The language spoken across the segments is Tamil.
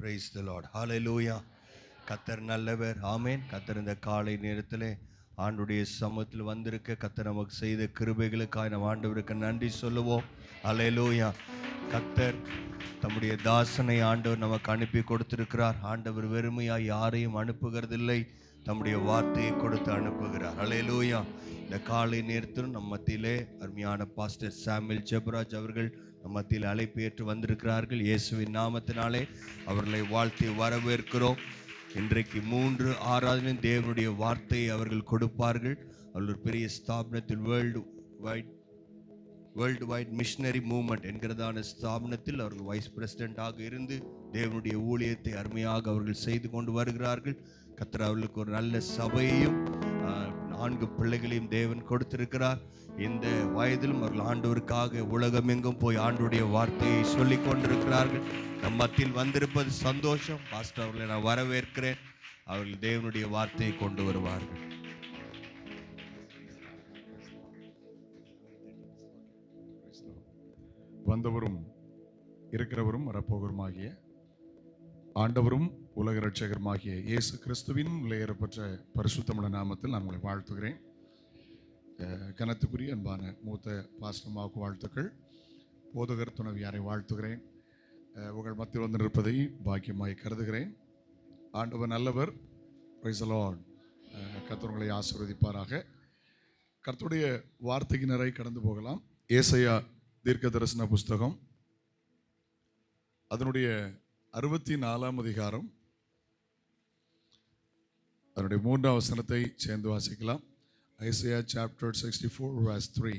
Praise the Lord. ஹalleluya. கர்த்தர் நல்லவர். ஆமென். கர்த்தர் இந்த காலை நேரத்திலே ஆண்டுடைய சமூகத்தில் வந்திருக்க கர்த்தர் நமக்கு செய்த கிருபைகளுக்காக நாம் ஆண்டவருக்கு நன்றி சொல்லுவோம். ஹalleluya. கர்த்தர் தம்முடைய தாசனை ஆண்டவர் நமக்கு அனுப்பி கொடுத்திருக்கிறார். ஆண்டவர் வெறுமையாய் யாரையும் அனுப்புகிறதில்லை, தம்முடைய வார்த்தையை கொடுத்து அனுப்புகிறார். ஹalleluya. இந்த காலை நேரத்திலும் நம் மத்தியிலே அருமையான பாஸ்டர் சாமுவேல் ஜெபராஜ் அவர்கள் நம் மத்தியில் அழைப்பு ஏற்று வந்திருக்கிறார்கள். இயேசுவின் நாமத்தினாலே அவர்களை வாழ்த்தி வரவேற்கிறோம். இன்றைக்கு 3 ஆராதனை தேவனுடைய வார்த்தையை அவர்கள் கொடுப்பார்கள். அவர்கள் ஒரு பெரிய ஸ்தாபனத்தில் வேர்ல்டு வைட் மிஷனரி மூவ்மெண்ட் என்கிறதான ஸ்தாபனத்தில் அவர்கள் வைஸ் பிரசிடென்டாக இருந்து தேவனுடைய ஊழியத்தை அருமையாக அவர்கள் செய்து கொண்டு வருகிறார்கள். கர்த்தர் அவர்களுக்கு ஒரு நல்ல சபையையும் 4 பிள்ளைகளையும் தேவன் கொடுத்திருக்கிறார். இந்த வயதிலும் அவர்கள் ஆண்டவருக்காக உலகமெங்கும் போய் ஆண்டவருடைய வார்த்தையை சொல்லி கொண்டிருக்கிறார்கள். நம் மத்தியில் வந்திருப்பது சந்தோஷம். பாஸ்டர் அவர்களை நான் வரவேற்கிறேன். அவர்கள் தேவனுடைய வார்த்தையை கொண்டு வருவார்கள். வந்தவரும் இருக்கிறவரும் வரப்போவருமாகிய ஆண்டவரும் உலக இரட்சகருமாகிய இயேசு கிறிஸ்துவின் விலையேறப்பட்ட பரிசுத்தமுள்ள நாமத்தில் நான் உங்களை வாழ்த்துகிறேன். கனத்துக்குரிய அன்பான மூத்த பாஸ்டமாவுக்கு வாழ்த்துக்கள். போதகர் துணவியாரை வாழ்த்துகிறேன். உங்கள் மத்தியில் வந்து நிற்பதை பாக்கியமாய் கருதுகிறேன். ஆண்டவர் நல்லவர். Praise the Lord. கர்த்தர் உங்களை ஆசீர்வதிப்பாராக. கர்த்தருடைய வார்த்தைக்கு நிறைய கடந்து போகலாம். ஏசாயா தீர்க்க தரிசன புஸ்தகம் அதனுடைய 64ஆம் அதிகாரம் அதனுடைய 3ஆம் வசனத்தை சேர்ந்து வாசிக்கலாம். Isaiah chapter 64 verse 3.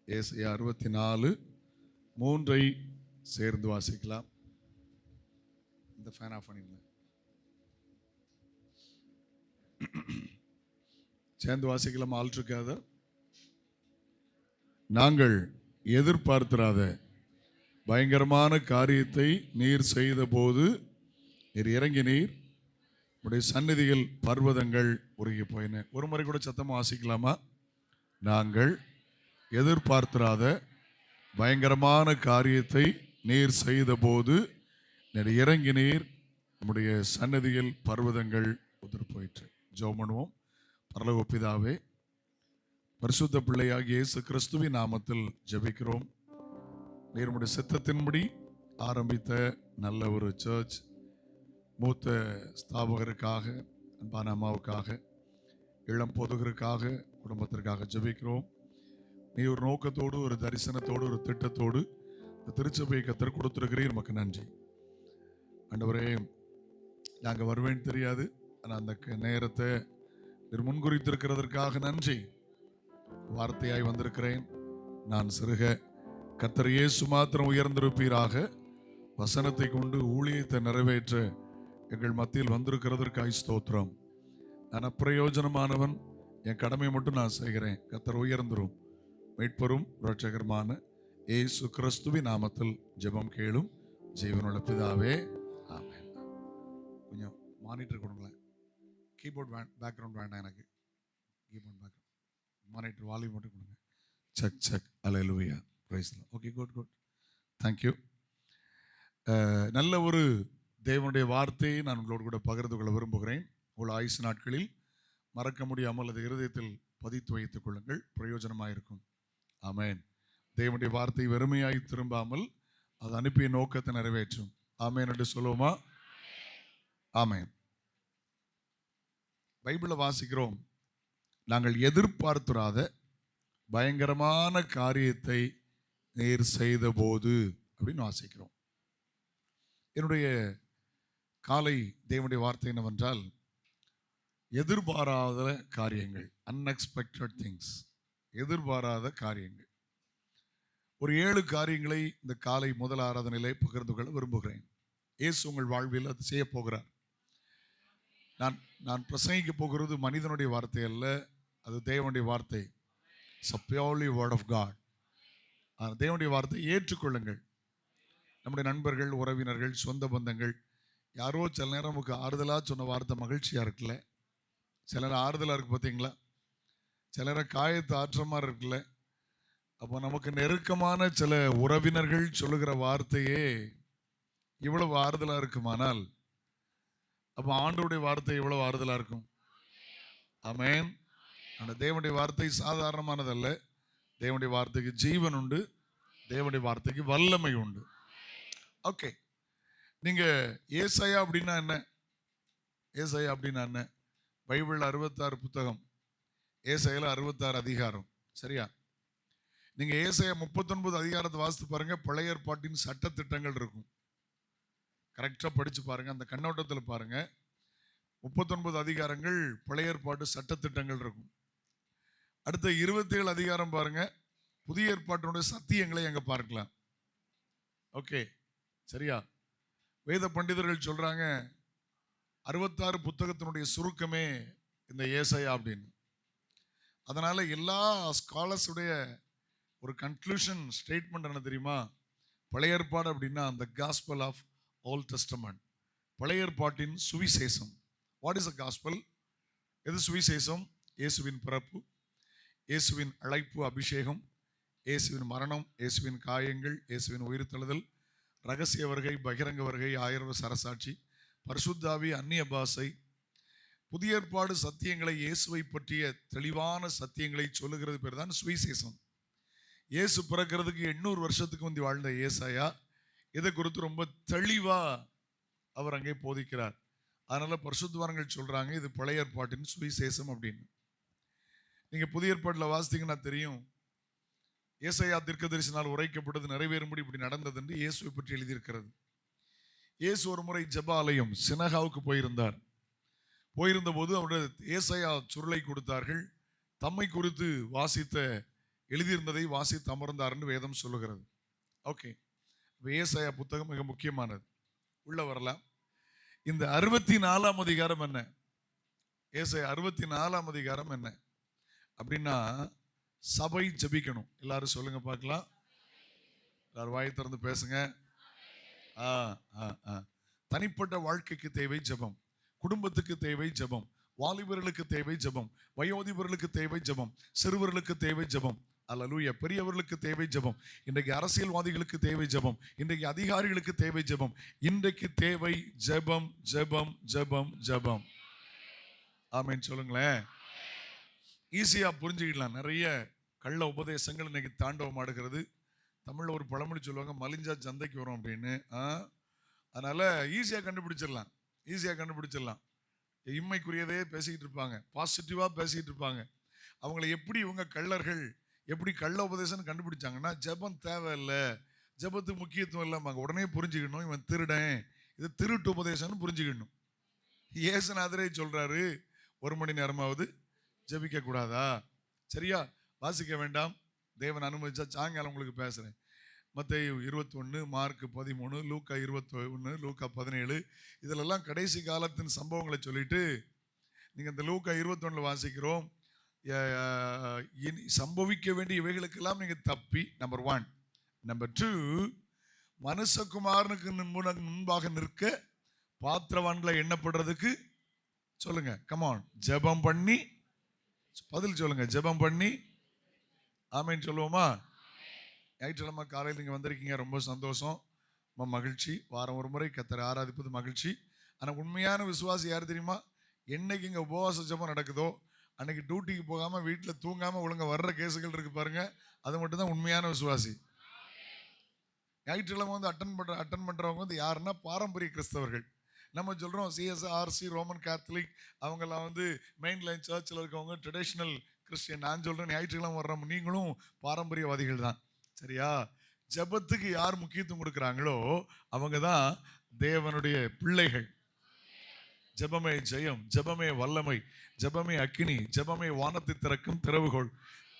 ஏசாயா 64:3 சேர்ந்து வாசிக்கலாம். இந்த ஃபேன் ஆஃப் பண்ணிடுங்க. சேர்ந்து வாசிக்கலாம். All together. நாங்கள் எதிர்பார்த்திராத பயங்கரமான காரியத்தை நீர் செய்த போது நீர் இறங்கினீர், உடைய சந்நிதியில் பர்வதங்கள் உருகி போயின. ஒரு முறை கூட சத்தமாக வாசிக்கலாமா? நாங்கள் எதிர்பார்த்திராத பயங்கரமான காரியத்தை நீர் செய்த போது நீர் இறங்கினீர், நம்முடைய சந்நிதியில் பர்வதங்கள் உதிர் போயிற்று. ஜெபம் பண்ணுவோம். பரலோக பிதாவே, பரிசுத்த பிள்ளையாகிய இயேசு கிறிஸ்துவின் நாமத்தில் ஜெபிக்கிறோம். நீர் உம்முடைய சித்தத்தின்படி ஆரம்பித்த நல்ல ஒரு சர்ச், மூத்த ஸ்தாபகருக்காக, அன்பான அம்மாவுக்காக, இளம் போதகருக்காக, குடும்பத்திற்காக ஜெபிக்கிறோம். நீ ஒரு நோக்கத்தோடு, ஒரு தரிசனத்தோடு, ஒரு திட்டத்தோடு திருச்சபையை கர்த்தர் கொடுத்திருக்கிறீர். நமக்கு நன்றி ஆண்டவரே. நாங்கள் வருவேன்னு தெரியாது, ஆனால் அந்த நேரத்தை நீர் முன்குறித்திருக்கிறதற்காக நன்றி. வார்த்தையாய் வந்திருக்கிறேன். நான் சிறுக, கர்த்தர் இயேசு மாத்திரம் உயர்ந்திருப்பீராக. வசனத்தை கொண்டு ஊழியத்தை நிறைவேற்ற எங்கள் மத்தியில் வந்திருக்கிறதற்காய் ஸ்தோத்திரம். நான் அப்பிரயோஜனமானவன், என் கடமை மட்டும் நான் செய்கிறேன். கர்த்தர் உயர்ந்திரும். மீட்பரும் இரட்சகருமான இயேசு கிறிஸ்துவின் நாமத்தில் ஜெபம் கேளும் ஜீவனுள்ள பிதாவே, ஆமென். கொஞ்சம் மானிட்டர் கொடுங்களேன். கீபோர்ட் பேக்ரவுண்ட் வேண்டாம் எனக்கு. கீபோர்ட் பேக்ரவுண்ட் மானிட்டர் வால்யூம் மட்டும் கொடுங்க. Check check. Hallelujah. Praise the Lord. Okay, good good. Thank you. நல்ல ஒரு தேவனுடைய வார்த்தையை நான் உங்களோடு கூட பகிர்ந்து கொள்ள விரும்புகிறேன். உங்கள் ஆயுசு நாட்களில் மறக்க முடியாமல் அது இருதயத்தில் பதித்து வைத்துக் கொள்ளுங்கள். பிரயோஜனமாக இருக்கும். ஆமென். தேவனுடைய வார்த்தை வெறுமையாய் திரும்பாமல் அது அனுப்பிய நோக்கத்தை நிறைவேற்றும். ஆமென் என்று சொல்லுவோமா? ஆமென். பைபிளை வாசிக்கிறோம். நாங்கள் எதிர்பார்த்திராத பயங்கரமான காரியத்தை நீர் செய்த போது அப்படின்னு வாசிக்கிறோம். என்னுடைய காலை தேவனுடைய வார்த்தை என்னவென்றால், எதிர்பாராத காரியங்கள், அன்எக்ஸ்பெக்டட் திங்ஸ், எதிர்பாராத காரியங்கள். ஒரு 7 காரியங்களை இந்த காலை முதல் ஆராதனையிலே பகிர்ந்து கொள்ள விரும்புகிறேன். இயேசு உங்கள் வாழ்வில் அது செய்ய போகிறார். நான் பிரசங்கிக்க போகிறது மனிதனுடைய வார்த்தை அல்ல, அது தேவனுடைய வார்த்தை. It's a purely word of God. தேவனுடைய வார்த்தையை ஏற்றுக்கொள்ளுங்கள். நம்முடைய நண்பர்கள், உறவினர்கள், சொந்த பந்தங்கள் யாரோ சில நேரம் நமக்கு ஆறுதலாக சொன்ன வார்த்தை மகிழ்ச்சியாக இருக்குல்ல, சில நேரம் ஆறுதலாக இருக்குது பார்த்தீங்களா, சில நேரம் காயத்தை ஆற்ற மாதிரி இருக்குல்ல. அப்போ நமக்கு நெருக்கமான சில உறவினர்கள் சொல்லுகிற வார்த்தையே இவ்வளவு ஆறுதலா இருக்குமானால் அப்ப ஆண்டவருடைய வார்த்தை எவ்வளவு ஆறுதலா இருக்கும். ஆமென். அந்த தேவனுடைய வார்த்தை சாதாரணமானதல்ல. தேவனுடைய வார்த்தைக்கு ஜீவன் உண்டு. தேவனுடைய வார்த்தைக்கு வல்லமை உண்டு. ஓகே, நீங்க ஏசாயா அப்படின்னா என்ன? ஏசாயா அப்படின்னா என்ன? பைபிள் 66 புத்தகம், ஏசாயால 66 அதிகாரம். சரியா? நீங்க ஏசாயா 39 அதிகாரத்தை வாசித்து பாருங்க. பழைய ஏற்பாட்டின் சட்ட திட்டங்கள் இருக்கும். கரெக்டா படிச்சு பாருங்க. அந்த கண்ணோட்டத்தில் பாருங்க. 39 அதிகாரங்கள் பழைய ஏற்பாட்டு சட்ட திட்டங்கள் இருக்கும். அடுத்த 27 அதிகாரம் பாருங்க. புதிய ஏற்பாட்டினுடைய சத்தியங்களை அங்க பார்க்கலாம். ஓகே, சரியா? வேத பண்டிதர்கள் சொல்றாங்க 66 புத்தகத்தினுடைய சுருக்கமே இந்த ஏசாயா அப்படின்னு. அதனால எல்லா ஸ்காலர்ஸ் உடைய ஒரு கன்க்ளூஷன் ஸ்டேட்மெண்ட் என்ன தெரியுமா? பழைய ஏற்பாடு அப்படின்னா அந்த காஸ்பல் ஆஃப் ஓல்ட் டெஸ்டமெண்ட், பழைய ஏற்பாட்டின் சுவிசேஷம். What is a gospel? எது சுவிசேஷம்? இயேசுவின் பிறப்பு, இயேசுவின் அழைப்பு, அபிஷேகம், இயேசுவின் மரணம், இயேசுவின் காயங்கள், இயேசுவின் உயிர்த்தெழுதல், ரகசிய வருகை, பகிரங்க வருகை, ஆயிரவ சரசாட்சி, பரிசுத்தாவி, அந்நிய பாஷை. புதிய ஏற்பாடு சத்தியங்களை, இயேசுவை பற்றிய தெளிவான சத்தியங்களை சொல்லுகிறது பேர் தான் சுவிசேஷம். இயேசு பிறக்கிறதுக்கு 800 வருஷத்துக்கு முந்தி வாழ்ந்த ஏசாயா இதை குறித்து ரொம்ப தெளிவா அவர் அங்கே போதிக்கிறார். அதனால பரிசுத்தவான்கள் சொல்றாங்க இது பழைய ஏற்பாட்டின் சுவிசேஷம் அப்படின்னு. நீங்க புதிய ஏற்பாட்டில் வாசித்தீங்கன்னா தெரியும், ஏசாயா தீர்க்கதரிசினால் உரைக்கப்பட்டது நிறைவேறும்படி இப்படி நடந்தது என்று இயேசுவை பற்றி எழுதியிருக்கிறது. இயேசு ஒரு முறை ஜெப ஆலயம் சினகாவுக்கு போயிருந்தார். போயிருந்த போது அவருடைய ஏசாயா சுருளை கொடுத்தார்கள். தம்மை குறித்து வாசித்த எழுதியிருந்ததை வாசித்து அமர்ந்தார் என்று வேதம் சொல்லுகிறது. ஓகே, ஏசாயா புத்தகம் மிக முக்கியமானது. உள்ள வரலாம். இந்த 64ஆம் அதிகாரம் என்ன? ஏசாயா 64ஆம் அதிகாரம் என்ன அப்படின்னா, சபை ஜெபிக்கணும். எல்லாரும் சொல்லுங்க பார்க்கலாம். எல்லாரும் வாய் திறந்து பேசுங்க. தனிப்பட்ட வாழ்க்கைக்கு தேவை ஜெபம், குடும்பத்துக்கு தேவை ஜெபம், வாலிபர்களுக்கு தேவை ஜெபம், வயோதிபர்களுக்கு தேவை ஜெபம், சிறுவர்களுக்கு தேவை ஜெபம். அல்லேலூயா. பெரியவர்களுக்கு தேவை ஜெபம். இன்றைக்கு அரசியல்வாதிகளுக்கு தேவை ஜெபம். இன்றைக்கு அதிகாரிகளுக்கு தேவை ஜெபம். இன்றைக்கு தேவை ஜெபம், ஜெபம், ஜெபம், ஜெபம். ஆமென் சொல்லுங்களேன். ஈஸியா புரிஞ்சுக்கலாம். நிறைய கள்ள உபதேசங்கள் இன்னைக்கு தாண்டவம் ஆடுகிறது. தமிழ்ல ஒரு பழமொழி சொல்லுவாங்க, மலிஞ்சா சந்தைக்கு வரும் அப்படின்னு. அதனால ஈஸியா கண்டுபிடிச்சிடலாம், ஈஸியா கண்டுபிடிச்சிடலாம். இம்மைக்குரியதே பேசிக்கிட்டு இருப்பாங்க, பாசிட்டிவா பேசிக்கிட்டு இருப்பாங்க. அவங்களை எப்படி இவங்க கள்ளர்கள், எப்படி கள்ள உபதேசம் கண்டுபிடிச்சாங்கன்னா, ஜெபம் தேவையில்லை, ஜெபத்துக்கு முக்கியத்துவம் இல்லாம உடனே புரிஞ்சுக்கணும் இவன் திருடன், இது திருட்டு உபதேசம்னு புரிஞ்சுக்கணும். இயேசுநாதரே சொல்றாரு, 1 மணி நேரமாவது ஜெபிக்க கூடாதா? சரியா? வாசிக்க வேண்டாம், தேவன் அனுமதிச்சா சாயங்காலம் உங்களுக்கு பேசுறேன். மத்தேயு 21, மார்க் 13, லூக்கா 21, லூக்கா 17, இதிலெல்லாம் கடைசி காலத்தின் சம்பவங்களை சொல்லிட்டு நீங்க இந்த லூக்கா 21 வாசிக்கிறோம். சம்பவிக்க வேண்டிய இவைகளுக்கெல்லாம் நீங்க தப்பி, நம்பர் 1. நம்பர் 2, மனுஷகுமாரனுக்கு முன்பாக நிற்க பாத்திரவான்களை எண்ணப்படுறதுக்கு சொல்லுங்க. கமான், ஜெபம் பண்ணி பதில் சொல்லுங்க. ஜெபம் பண்ணி ஆமென் சொல்லுவோமா? ஞாயிற்றுக்கிழமை காலையில் நீங்கள் வந்திருக்கீங்க, ரொம்ப சந்தோஷம், ரொம்ப மகிழ்ச்சி. வாரம் ஒரு முறை கர்த்தரை ஆராதிப்பது மகிழ்ச்சி. ஆனால் உண்மையான விசுவாசி யார் தெரியுமா? என்னைக்கு இங்கே உபவாச ஜெபம் நடக்குதோ அன்னைக்கு டியூட்டிக்கு போகாமல் வீட்டில் தூங்காமல் ஒழுங்கா வர்ற கேஸுகள் இருக்கு பாருங்க, அது மட்டும் தான் உண்மையான விசுவாசி. ஞாயிற்றுக்கிழமை வந்து அட்டன் பண்ணுறவங்க வந்து யாருன்னா பாரம்பரிய கிறிஸ்தவர்கள். நம்ம சொல்கிறோம் சிஎஸ்ஆர்சி, ரோமன் கேத்தலிக், அவங்கெல்லாம் வந்து மெயின் லைன் சர்ச்சில் இருக்கவங்க ட்ரெடிஷ்னல் கிறிஸ்டியன். நான் சொல்கிறேன் ஞாயிற்றுக்கிழமை வர்றோம் நீங்களும் பாரம்பரியவாதிகள் தான். சரியா? ஜெபத்துக்கு யார் முக்கியத்துவம் கொடுக்குறாங்களோ அவங்க தான் தேவனுடைய பிள்ளைகள். ஜெபமே ஜெயம், ஜெபமே வல்லமை, ஜெபமே அக்கினி, ஜெபமே வானத்தை திறக்கும் திறவுகோள்.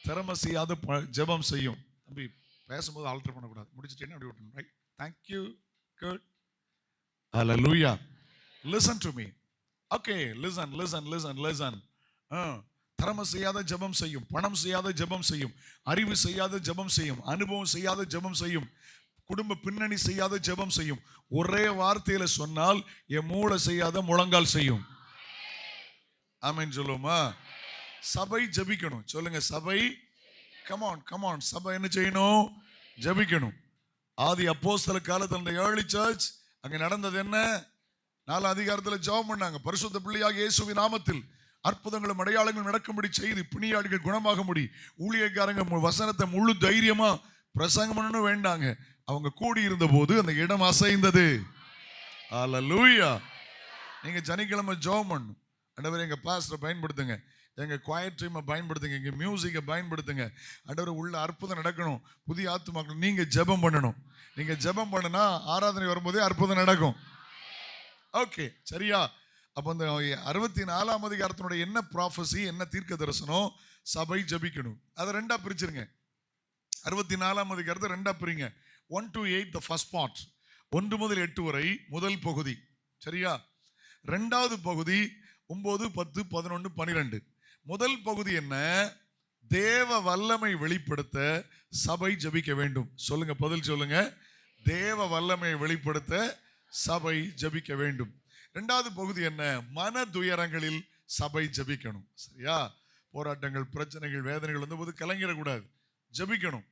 திறமை செய்யாத ஜெபம் செய்யும். தம்பி பேசும்போது ஆல்டர் பண்ணக்கூடாது, முடிச்சுட்டேன்னு அப்படி விட்டணும். Right, thank you, good, hallelujah. Listen to me. Okay, listen. திறமை செய்யாத ஜெபம் செய்யும், பணம் செய்யாத ஜெபம் செய்யும், அறிவு செய்யாத ஜெபம் செய்யும், அனுபவம் செய்யாத ஜெபம் செய்யும், குடும்ப பின்னணி செய்யாத ஜெபம் செய்யும். ஒரே வார்த்தையில சொன்னால் என் மூளை செய்யாத முழங்கால் செய்யும். ஆமென் சொல்லுமா? சபை ஜெபிக்கணும். சொல்லுங்க, சபை. கமான், சபை என்ன செய்யணும்? ஜெபிக்கணும். ஆதி அப்போஸ்தல காலத்துல அந்த ஏர்லி சர்ச் அங்க நடந்தது என்ன? 4 அதிகாரத்தில் ஜெபம் பண்ணாங்க. பரிசுத்த பிள்ளையாக இயேசுவின் நாமத்தில் அற்புதங்களும் அடையாளங்களும் நடக்கும்படி செய்து பிணியாளிகள் குணமாகும்படி ஊழியக்காரங்க வசனத்தை முழு தைரியமா பிரசங்கம் பண்ணணும் வேண்டாங்க. அவங்க கூடி இருந்த போது அந்த இடம் அசைந்தது. அல்லேலூயா. நீங்க சனிக்கிழமை ஜெபம் பண்ணணும். ஆண்டவரே எங்க பாஸ்டரை பயன்படுத்துங்க, எங்க குவாய்ட் டைமை பயன்படுத்துங்க, எங்க மியூசிக்கை பயன்படுத்துங்க. ஆண்டவரே உள்ள அற்புதம் நடக்கணும், புதிய ஆத்துமாக்கள் நீங்க ஜெபம் பண்ணணும். நீங்க ஜெபம் பண்ணுனா ஆராதனை வரும்போதே அற்புதம் நடக்கும். ஓகே, சரியா? அப்போ அந்த 64ஆம் அதிகாரத்தினுடைய என்ன ப்ராஃபஸி, என்ன தீர்க்க தரிசனம்? சபை ஜெபிக்கணும். அதை 2ஆ பிரிச்சிருங்க. 64ஆம் அதிகாரத்தை 2ஆ பிரிங்க. 1 to 8 the first part, 1 முதல் 8 வரை முதல் பகுதி, சரியா? 2வது பகுதி 9, 10, 11, 12. முதல் பகுதி என்ன? தேவ வல்லமை வெளிப்படுத்த சபை ஜெபிக்க வேண்டும். சொல்லுங்க, பதில் சொல்லுங்க. தேவ வல்லமை வெளிப்படுத்த சபை ஜெபிக்க வேண்டும். 2வது பகுதி என்ன? மன துயரங்களில் சபை ஜெபிக்கணும். சரியா? போராட்டங்கள், பிரச்சனைகள், வேதனைகள் வந்தபோது கலங்கிடக்கூடாது, ஜெபிக்கணும்.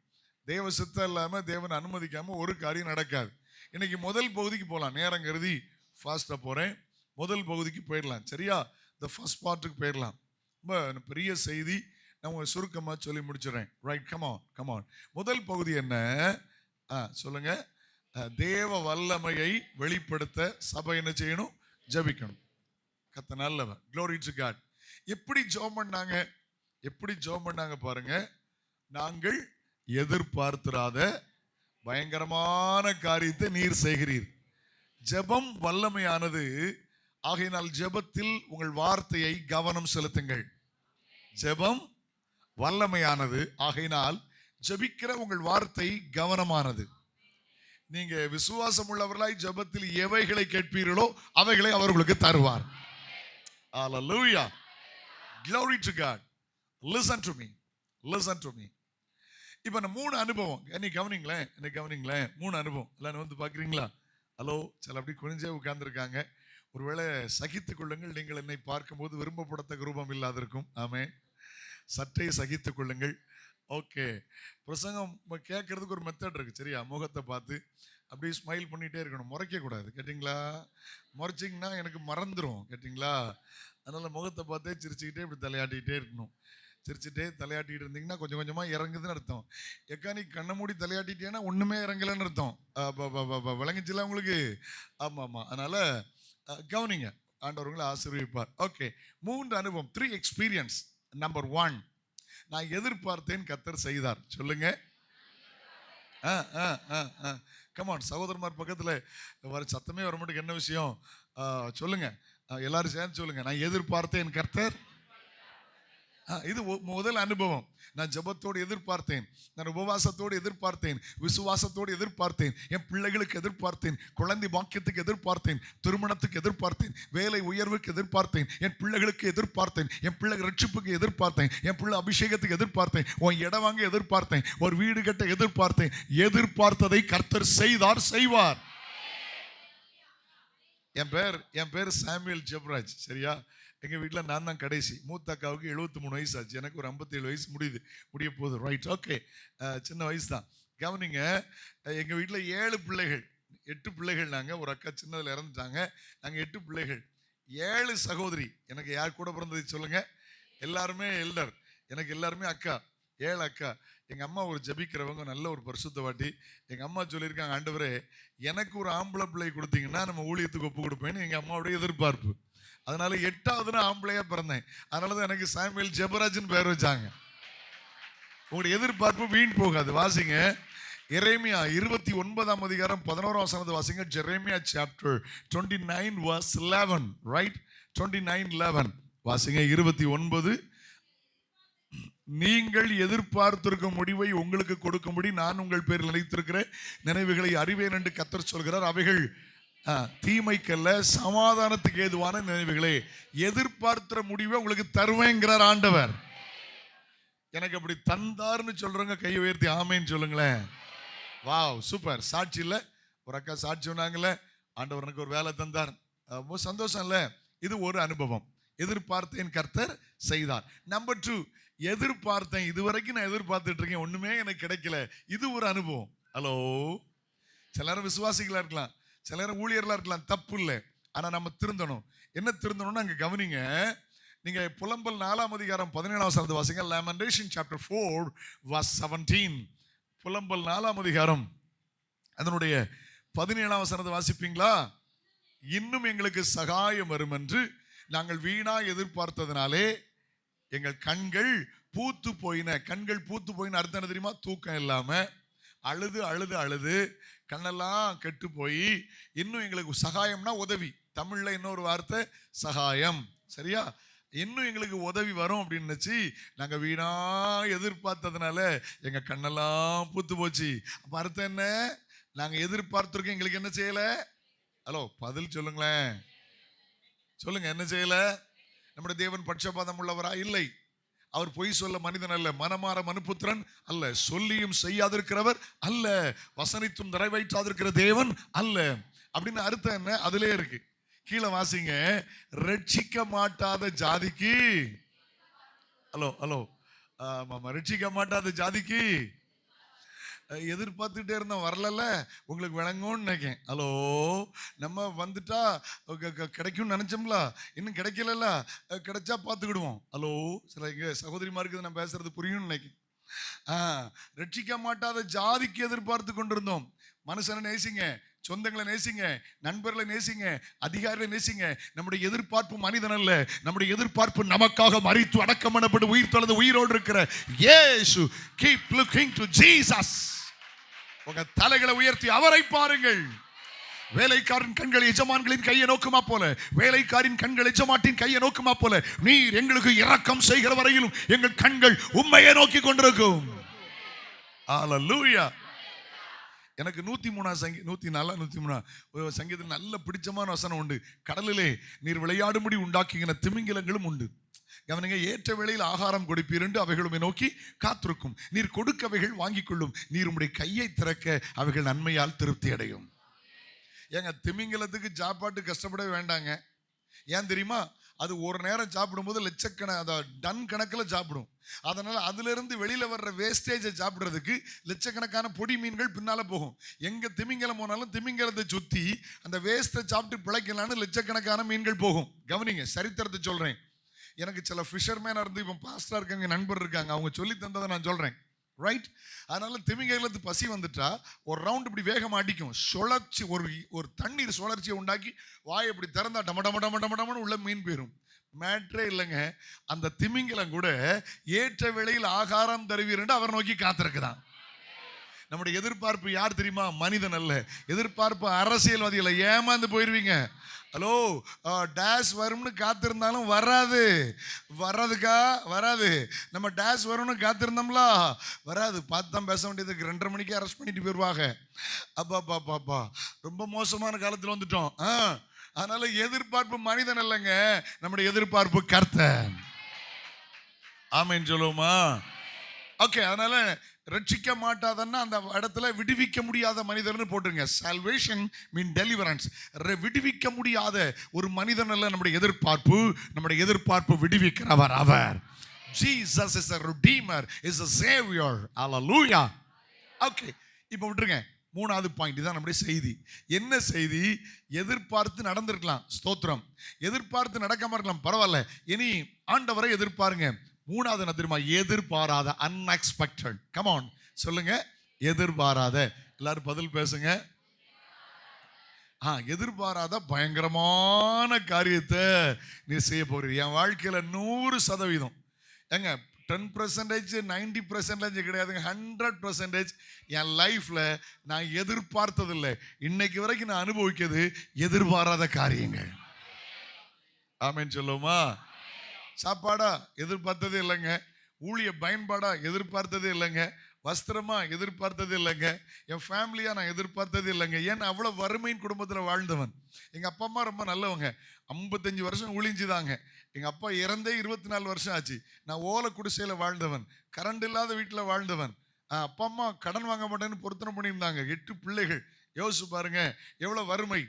தேவ சித்தம் இல்லாம, தேவன் அனுமதிக்காம ஒரு காரியம் நடக்காது. இன்னைக்கு முதல் பகுதிக்கு போகலாம். நேரம் கருதி ஃபாஸ்டா போறேன். முதல் பகுதிக்கு போயிடலாம், சரியா? இந்த ஃபர்ஸ்ட் பார்ட்டுக்கு போயிடலாம். ரொம்ப பெரிய செய்தி, நான் சுருக்கமா சொல்லி முடிச்சிடறேன். Right, come on. முதல் பகுதி என்ன? சொல்லுங்க. தேவ வல்லமையை வெளிப்படுத்த சபை என்ன செய்யணும்? ஜெபிக்கணும். கர்த்தர் நல்லவர். Glory to God. எப்படி ஜெபம் பண்ணாங்க பாருங்க. நாங்கள் எதிர்பார்த்திராத பயங்கரமான காரியத்தை நீர் செய்கிறீர். ஜெபம் வல்லமையானது. ஆகையினால் ஜெபத்தில் உங்கள் வார்த்தையை கவனம் செலுத்துங்கள். ஜெபம் வல்லமையானது. ஆகையினால் ஜெபிக்கிற உங்கள் வார்த்தை கவனமானது. நீங்க விசுவாசம் உள்ளவர்களாய் ஜெபத்தில் எவைகளை கேட்பீர்களோ அவைகளை அவர் உங்களுக்கு தருவார். Hallelujah. Glory to God. Listen to me. இப்ப நான் 3 அனுபவம், என்னை கவனிங்களேன். 3 அனுபவம். எல்லாரும் வந்து பாக்குறீங்களா? ஹலோ, சில அப்படி குனிஞ்சே உட்கார்ந்துருக்காங்க. ஒருவேளை சகித்துக் கொள்ளுங்கள், நீங்கள் என்னை பார்க்கும்போது விரும்பப்படத்தக்க ரூபம் இல்லாதிருக்கும். ஆமென். சற்றே சகித்துக் கொள்ளுங்கள். ஓகே, பிரசங்கம் கேட்கறதுக்கு ஒரு மெத்தட் இருக்கு, சரியா? முகத்தை பார்த்து அப்படியே ஸ்மைல் பண்ணிட்டே இருக்கணும், முறைக்க கூடாது. கேட்டிங்களா? முறைச்சிங்கன்னா எனக்கு மறந்துடும், கேட்டிங்களா? அதனால முகத்தை பார்த்தே சிரிச்சுக்கிட்டே இப்படி தலையாட்டிக்கிட்டே இருக்கணும். சிரிச்சுட்டே தலையாட்டிட்டு இருந்தீங்கன்னா கொஞ்சம் கொஞ்சமா இறங்குதுன்னு அர்த்தம். நீ கண்ணை மூடி தலையாட்டிட்டேன்னா ஒண்ணுமே இறங்கலன்னு அர்த்தம். விளங்குச்சுல உங்களுக்கு? ஆமா. அதனால கவனிங்க, ஆண்டவர்களை ஆசீர்வதிப்பார். ஓகே, 3 அனுபவம், 3 எக்ஸ்பீரியன்ஸ். நம்பர் 1, நான் எதிர்பார்த்தேன், கர்த்தர் செய்தார். சொல்லுங்க. கமான், சகோதரமார் பக்கத்துல வர சத்தமே வர மாட்டேங்க. என்ன விஷயம் சொல்லுங்க, எல்லாரும் சேர்ந்து சொல்லுங்க. நான் எதிர்பார்த்தேன், கர்த்தர். இது முதல் அனுபவம். நான் ஜெபத்தோடு எதிர்பார்த்தேன், நான் உபவாசத்தோடு எதிர்பார்த்தேன், விசுவாசத்தோடு எதிர்பார்த்தேன், என் பிள்ளைகளுக்கு எதிர்பார்த்தேன், குழந்தை பாக்கியத்துக்கு எதிர்பார்த்தேன், திருமணத்துக்கு எதிர்பார்த்தேன், வேலை உயர்வுக்கு எதிர்பார்த்தேன், என் பிள்ளைகளுக்கு எதிர்பார்த்தேன், என் பிள்ளை ரட்சிப்புக்கு எதிர்பார்த்தேன், என் பிள்ளை அபிஷேகத்துக்கு எதிர்பார்த்தேன், உன் இடம் வாங்க எதிர்பார்த்தேன், ஒரு வீடு கட்ட எதிர்பார்த்தேன். எதிர்பார்த்ததை கர்த்தர் செய்வார். என் பேர் சாமுவேல் ஜெபராஜ், சரியா? எங்க வீட்டில் நான் தான் கடைசி. மூத்த அக்காவுக்கு 73 வயசு ஆச்சு, எனக்கு ஒரு 57 வயசு முடிய போகுது. ரைட், ஓகே, சின்ன வயசு தான். கவனிங்க, எங்க வீட்டில் 7 பிள்ளைகள், 8 பிள்ளைகள். நாங்கள் ஒரு அக்கா சின்னதில் இறந்துட்டாங்க. நாங்கள் 8 பிள்ளைகள், 7 சகோதரி. எனக்கு யார் கூட பிறந்தது சொல்லுங்க? எல்லாருமே எல்டர். எனக்கு எல்லாருமே அக்கா, 7 அக்கா. எங்க அம்மா ஒரு ஜெபிக்கிறவங்க, நல்ல ஒரு பரிசுத்தவாட்டி. எங்க அம்மா சொல்லியிருக்காங்க, ஆண்டவரே எனக்கு ஒரு ஆம்பளை பிள்ளை கொடுத்தீங்கன்னா நம்ம ஊழியத்துக்கு ஒப்பு கொடுப்பேன்னு எங்க அம்மாவுடைய எதிர்பார்ப்பு. அதனால 8வது ஆம்பளையா பிறந்தேன். அதனாலதான் எனக்கு சாமுவேல் ஜெபராஜ்னு பேர் வச்சாங்க. உங்களுடைய எதிர்பார்ப்பு வீண் போகாது. வாசிங்க, எரேமியா 29ஆம் அதிகாரம் 11ஆம் வசனத்தை வாசிங்க. Jeremiah chapter 29 verse 11. ரைட், 29:11 வாசிங்க. 29, நீங்கள் எதிர்பார்த்திருக்கும் முடிவை உங்களுக்கு கொடுக்கும்படி நான் உங்கள் பேரில் நினைத்திருக்கிற நினைவுகளை அறிவேன் என்று கர்த்தர் சொல்கிறார். அவைகள் தீமைக்கல்ல, சமாதானத்துக்கு ஏதுவான நினைவுகளே. எதிர்பார்க்கிற முடிவை உங்களுக்கு தருவேங்கிறார் ஆண்டவர். எனக்கு அப்படி தந்தார்னு சொல்றவங்க கை உயர்த்தி ஆமேன்னு சொல்லுங்களேன். Wow, super. சாட்சி இல்ல, ஒரு அக்கா சாட்சி சொன்னாங்கல்ல, ஆண்டவர் எனக்கு ஒரு வேலை தந்தார். ரொம்ப சந்தோஷம் இல்ல? இது ஒரு அனுபவம். எதிர்பார்த்தேன், கர்த்தர் செய்தார். நம்பர் 2, எதிர்பார்த்தேன், இதுவரைக்கும் நான் எதிர்பார்த்துட்டு இருக்கேன், ஒண்ணுமே எனக்கு கிடைக்கல. இது ஒரு அனுபவம். ஹலோ, சிலரும் விசுவாசிகளா இருக்கலாம், சில நேரம் ஊழியர்களா இருக்கலாம், தப்பு இல்லை. ஆனா நம்ம திருந்தணும். என்ன திருந்தணும்னு அங்க கவனிங்க. நீங்க புலம்பல் 4ஆம் அதிகாரம் 17ஆம் வசனத்தை வாசிங்க. Lamentation chapter 4 verse 17. புலம்பல் 4ஆம் அதிகாரம் அதனுடைய 17ஆம் வசனத்தை வாசிப்பீங்களா? இன்னும் எங்களுக்கு சகாயம் வரும் என்று நாங்கள் வீணா எதிர்பார்த்ததினாலே எங்கள் கண்கள் பூத்து போயின. கண்கள் பூத்து போயின அர்த்தம் என்ன தெரியுமா? தூக்கம் இல்லாம அழுது அழுது அழுது கண்ணெல்லாம் கெட்டு போய், இன்னும் எங்களுக்கு சகாயம்னா உதவி, தமிழ்ல இன்னொரு வார்த்தை சகாயம், சரியா? இன்னும் எங்களுக்கு உதவி வரும் அப்படின்னு நினைச்சு நாங்க வீணா எதிர்பார்த்ததுனால எங்க கண்ணெல்லாம் பூத்து போச்சு. அப்ப அர்த்தம் என்ன? நாங்க எதிர்பார்த்திருக்கோம், எங்களுக்கு என்ன செய்யல? ஹலோ, பதில் சொல்லுங்களேன், சொல்லுங்க, என்ன செய்யல? நம்முடைய தேவன் பட்சபாதம் உள்ளவரா? இல்லை. அவர் பொய் சொல்ல மனிதன் அல்ல, மனமாற மனுபுத்திரன் அல்ல, சொல்லியும் செய்யாதிருக்கிறவர் அல்ல, வசனித்தும் நிறைவேற்றாதிருக்கிற தேவன் அல்ல. அப்படின்னு அர்த்தம் என்ன? அதிலே இருக்கு. கீழே வாசிங்க. ரட்சிக்க மாட்டாத ஜாதிக்கு, ஹலோ ஹலோ, ரட்சிக்க மாட்டாத ஜாதிக்கு எதிர்பார்த்துட்டே இருந்தோம், வரல, உங்களுக்கு விளங்கும்னு நினைக்கேன். ஹலோ, நம்ம வந்துட்டா கிடைக்கும்னு நினைச்சோம்ல, இன்னும் கிடைக்கல, கிடைச்சா பார்த்துக்கிடுவோம். ஹலோ, சில இங்க சகோதரிமாருக்கு நான் பேசுறது புரியும்னு நினைக்கிறேன். ரட்சிக்க மாட்டாத ஜாதிக்கு எதிர்பார்த்து கொண்டிருந்தோம். மனுஷனை நேசிங்க, சொந்தங்களை நேசிங்க, நண்பர்களை நேசிங்க, அதிகாரிகளை நேசிங்க. நம்முடைய எதிர்பார்ப்பு மனிதன் அல்ல, நம்முடைய எதிர்பார்ப்பு நமக்காக மரித்து அடக்கம் பண்ணப்பட்டு உயிர் தொழுது உயிரோடு இருக்கிற இயேசு. Keep looking to Jesus. உங்க தலைகளை உயர்த்தி அவரை பாருங்கள். வேலைக்காரன் கண்கள் எஜமான்களின் கையை நோக்குமா போல, வேலைக்காரின் கண்கள் எஜமாட்டின் கையை நோக்குமா போல, நீர் எங்களுக்கு இரக்கம் செய்கிற வரையிலும் எங்கள் கண்கள் உம்மையை நோக்கி கொண்டிருக்கும். ஹல்லேலூயா. எனக்கு 103 சங்கீதத்தில் நல்ல பிடிச்சமான வசனம் உண்டு. கடலிலே நீர் விளையாடும்படி உண்டாக்கின திமிங்கிலங்களும் உண்டு. கவனிங்க. ஏற்ற வேளையில் ஆகாரம் கொடுப்பீர் என்று அவைகளுமே நோக்கி காத்திருக்கும். நீர் கொடுக்கவைகள் வாங்கிக் கொள்ளும். நீர் உம்முடைய கையை திறக்க அவைகள் நன்மையால் திருப்தி அடையும். ஏங்க, திமிங்கலத்துக்கு சாப்பாட்டு கஷ்டப்படவே வேண்டாங்க. ஏன் தெரியுமா? அது ஒரு நேரம் சாப்பிடும்போது டன் கணக்கில் சாப்பிடும். அதனால அதுல இருந்து வெளியில வர்ற வேஸ்டேஜை சாப்பிடுறதுக்கு லட்சக்கணக்கான பொடி மீன்கள் பின்னால போகும். எங்க திமிங்கலம் போனாலும் திமிங்கலத்தை சுத்தி அந்த வேஸ்ட்டை சாப்பிட்டு பிழைக்கலான்னு லட்சக்கணக்கான மீன்கள் போகும். கவனிங்க, சரித்திரத்தை சொல்றேன். எனக்கு சில ஃபிஷர்மேனா இருந்து இப்போ பாஸ்டா இருக்காங்க, நண்பர் இருக்காங்க, அவங்க சொல்லி தந்ததை நான் சொல்றேன், ரைட்? அதனால திமிங்கலத்து பசி வந்துட்டா ஒரு ரவுண்ட் இப்படி வேகமா அடிக்கும், சுழற்சி, ஒரு தண்ணீர் சுழற்சியை உண்டாக்கி வாயை இப்படி திறந்தா டம டம டம டம டமன்னு உள்ள மீன் போயிடும். மேட்ரே இல்லைங்க. அந்த திமிங்கலம் கூட ஏற்ற வேளையில் ஆகாரம் தருவீர் அவர் நோக்கி காத்திருக்குதான். நம்முடைய எதிர்பார்ப்பு யார் தெரியுமா? மனிதன் அல்ல. எதிர்பார்ப்பு அரசியல்வாதிகளை ஏமாந்து போயிருவீங்க. ஹலோ, டேஷ் வரும்னு காத்திருந்தாலும் வராது. வராது. நம்ம டேஷ் வரும்னு காத்திருந்தோம்ல, வராது. பார்த்து தான் பேச வேண்டியதுக்கு 2:30 மணிக்கு அரெஸ்ட் பண்ணிட்டு போயிடுவாங்க. அப்பா ரொம்ப மோசமான காலத்தில் வந்துட்டோம். அதனால எதிர்பார்ப்பு மனிதன் இல்லைங்க, நம்முடைய எதிர்பார்ப்பு கர்த்தர். ஆமென் சொல்லுவோமா? ஓகே. அதனால ரட்சிக்க மாட்டாதன்னா அந்த இடத்துல விடுவிக்க முடியாத மனிதர்னு போட்டுருங்க. salvation mean deliverance. விடுவிக்க முடியாத ஒரு மனிதன் அல்ல நம்முடைய எதிர்பார்ப்பு. நம்முடைய எதிர்பார்ப்பு விடுவிக்கிறவர் அவர். Jesus is a redeemer, is a savior. Hallelujah. Okay, இப்போ விட்டுருங்க. 3வது பாயிண்ட் தான் நம்முடைய செய்தி. என்ன செய்தி? எதிர்பார்த்து நடந்திருக்கலாம், ஸ்தோத்திரம். எதிர்பார்த்து நடக்காம இருக்கலாம், பரவாயில்ல. இனி ஆண்டவரை எதிர்பாருங்க. 3வது என்ன தெரியுமா? எதிர்பாராத, அன்எக்ஸ்பெக்டட். கம் ஆன், சொல்லுங்க, எதிர்பாராத. எல்லாரும் பதில் பேசுங்க. எதிர்பாராத பயங்கரமான காரியத்தை நீ செய்ய போறீங்க. என் வாழ்க்கையில 100% ஏங்க, 10%, 90% கிடையாதுங்க, 100% என் லைஃப்ல நான் எதிர்பார்த்ததில்லை. இன்னைக்கு வரைக்கும் நான் அனுபவிக்கிறது எதிர்பாராத காரியங்கள். ஆமென் சொல்லுவோமா? சாப்பாடா எதிர்பார்த்ததே இல்லைங்க, ஊழிய பயன்பாடா எதிர்பார்த்ததே இல்லைங்க, வஸ்திரமா எதிர்பார்த்தது இல்லைங்க, என் ஃபேமிலியா நான் எதிர்பார்த்தது இல்லைங்க. ஏன்னா அவ்வளவு வறுமையின் குடும்பத்தில் வாழ்ந்தவன். எங்க அப்பா அம்மா ரொம்ப நல்லவங்க. 55 வருஷம் ஊழிஞ்சுதாங்க. எங்க அப்பா இறந்தே 24 வருஷம் ஆச்சு. நான் ஓலை குடிசையில வாழ்ந்தவன், கரண்ட் இல்லாத வீட்டில் வாழ்ந்தவன். அப்பா அம்மா கடன் வாங்க மாட்டேன்னு பொருத்தனை பண்ணியிருந்தாங்க. 8 பிள்ளைகள். யோசிச்சு பாருங்க எவ்வளவு வறுமை.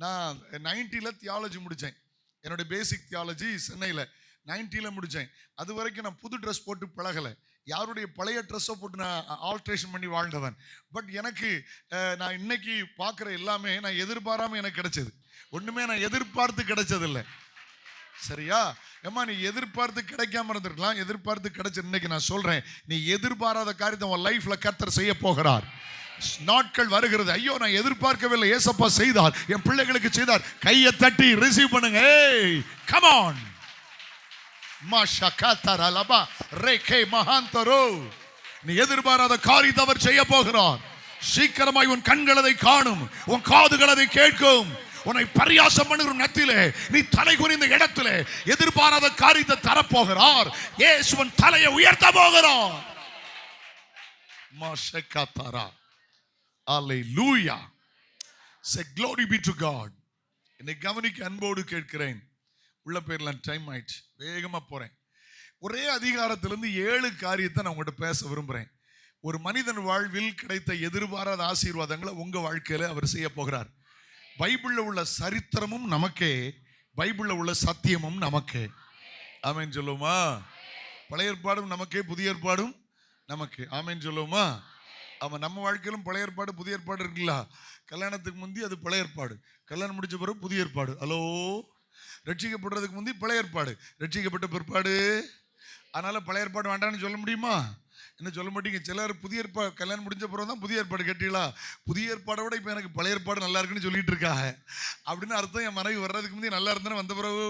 நான் 90ல் தியாலஜி முடித்தேன். என்னுடைய பேசிக் தியாலஜி சென்னையில் 90ல் முடித்தேன். அது வரைக்கும் நான் புது ட்ரெஸ் போட்டு பழகலை. யாருடைய பழைய ட்ரெஸ்ஸை போட்டு நான் ஆல்ட்ரேஷன் பண்ணி வாழ்ந்தவன். பட் எனக்கு நான் இன்னைக்கு பார்க்குற எல்லாமே நான் எதிர்பாராமல் எனக்கு கிடைச்சது. ஒன்றுமே நான் எதிர்பார்த்து கிடைச்சதில்லை. சரியா? ஏம்மா நீ எதிர்பார்த்து கிடைக்காம இருந்திருக்கலாம், எதிர்பார்த்து கிடைச்ச. இன்னைக்கு நான் சொல்றேன், நீ எதிர்பாராத காரியத்தை உன் லைஃப்ல கர்த்தர் செய்ய போகிறார். நாட்கள் வருகிறது, ஐயோ நான் எதிர்பார்க்கவில்லை, ஏசப்பா செய்தார், என் பிள்ளைகளுக்கு செய்தார். கையை தட்டி ரிசீவ் பண்ணுங்க. ஏய் கம் ஆன். மாஷகதரலபா ரேகே மஹாந்தரோ. நீ எதிர்பாராத காரியத்தை அவர் செய்ய போகிறார். சீக்கிரமாய் உன் கண்கள் அதை காணும், உன் காதுகள் அதை கேட்கும். உன்னை பரியாசம் பண்ணுகிற நத்திலே நீ தலை குனிந்த இடத்திலே எதிர்பாராத காரியத்தை தரப்போகிறார். இயேசுவின் தலையை உயர்த்த போகிறார். மாஷகதரா. அல்லேலூயா. Say glory be to God. என்னை கவனிக்க அன்போடு கேட்கிறேன். உள்ள பேர்லாம் டைம் ஆயிடுச்சு, வேகமா போறேன். ஒரே அதிகாரத்திலிருந்து 7 காரியத்தை நான் உங்கள்கிட்ட பேச விரும்புறேன். ஒரு மனிதன் வாழ்வில் கிடைத்த எதிர்பாராத ஆசீர்வாதங்களை உங்க வாழ்க்கையில அவர் செய்ய போகிறார். பைபிள்ல உள்ள சரித்திரமும் நமக்கே, பைபிள்ல உள்ள சத்தியமும் நமக்கே. ஆமென் சொல்லுமா? பழைய ஏற்பாடும் நமக்கே, புதிய ஏற்பாடும் நமக்கு. ஆமென் சொல்லுமா? அவன் நம்ம வாழ்க்கையிலும் பழைய ஏற்பாடு புதிய ஏற்பாடு இருக்குல்ல. கல்யாணத்துக்கு முந்தி அது பழைய ஏற்பாடு, கல்யாணம் முடிச்ச பிறகு புதிய ஏற்பாடு. ஹலோ, ரட்சிக்கப்படுறதுக்கு முந்தி பழைய ஏற்பாடு, ரட்சிக்கப்பட்ட பிற்பாடு. அதனால பழைய ஏற்பாடு வேண்டாம்னு சொல்ல முடியுமா? என்ன சொல்ல மாட்டீங்க? சிலர் புதிய ஏற்பாடு கல்யாணம் முடிஞ்ச பிறகு தான் புதிய ஏற்பாடு கேட்டீங்களா? புதிய ஏற்பாடை விட இப்போ எனக்கு பழைய ஏற்பாடு நல்லா இருக்குன்னு சொல்லிட்டு இருக்காங்க. அப்படின்னு அர்த்தம், என் மனைவி வர்றதுக்கு முந்தைய நல்லா இருந்தானே வந்த பிறகு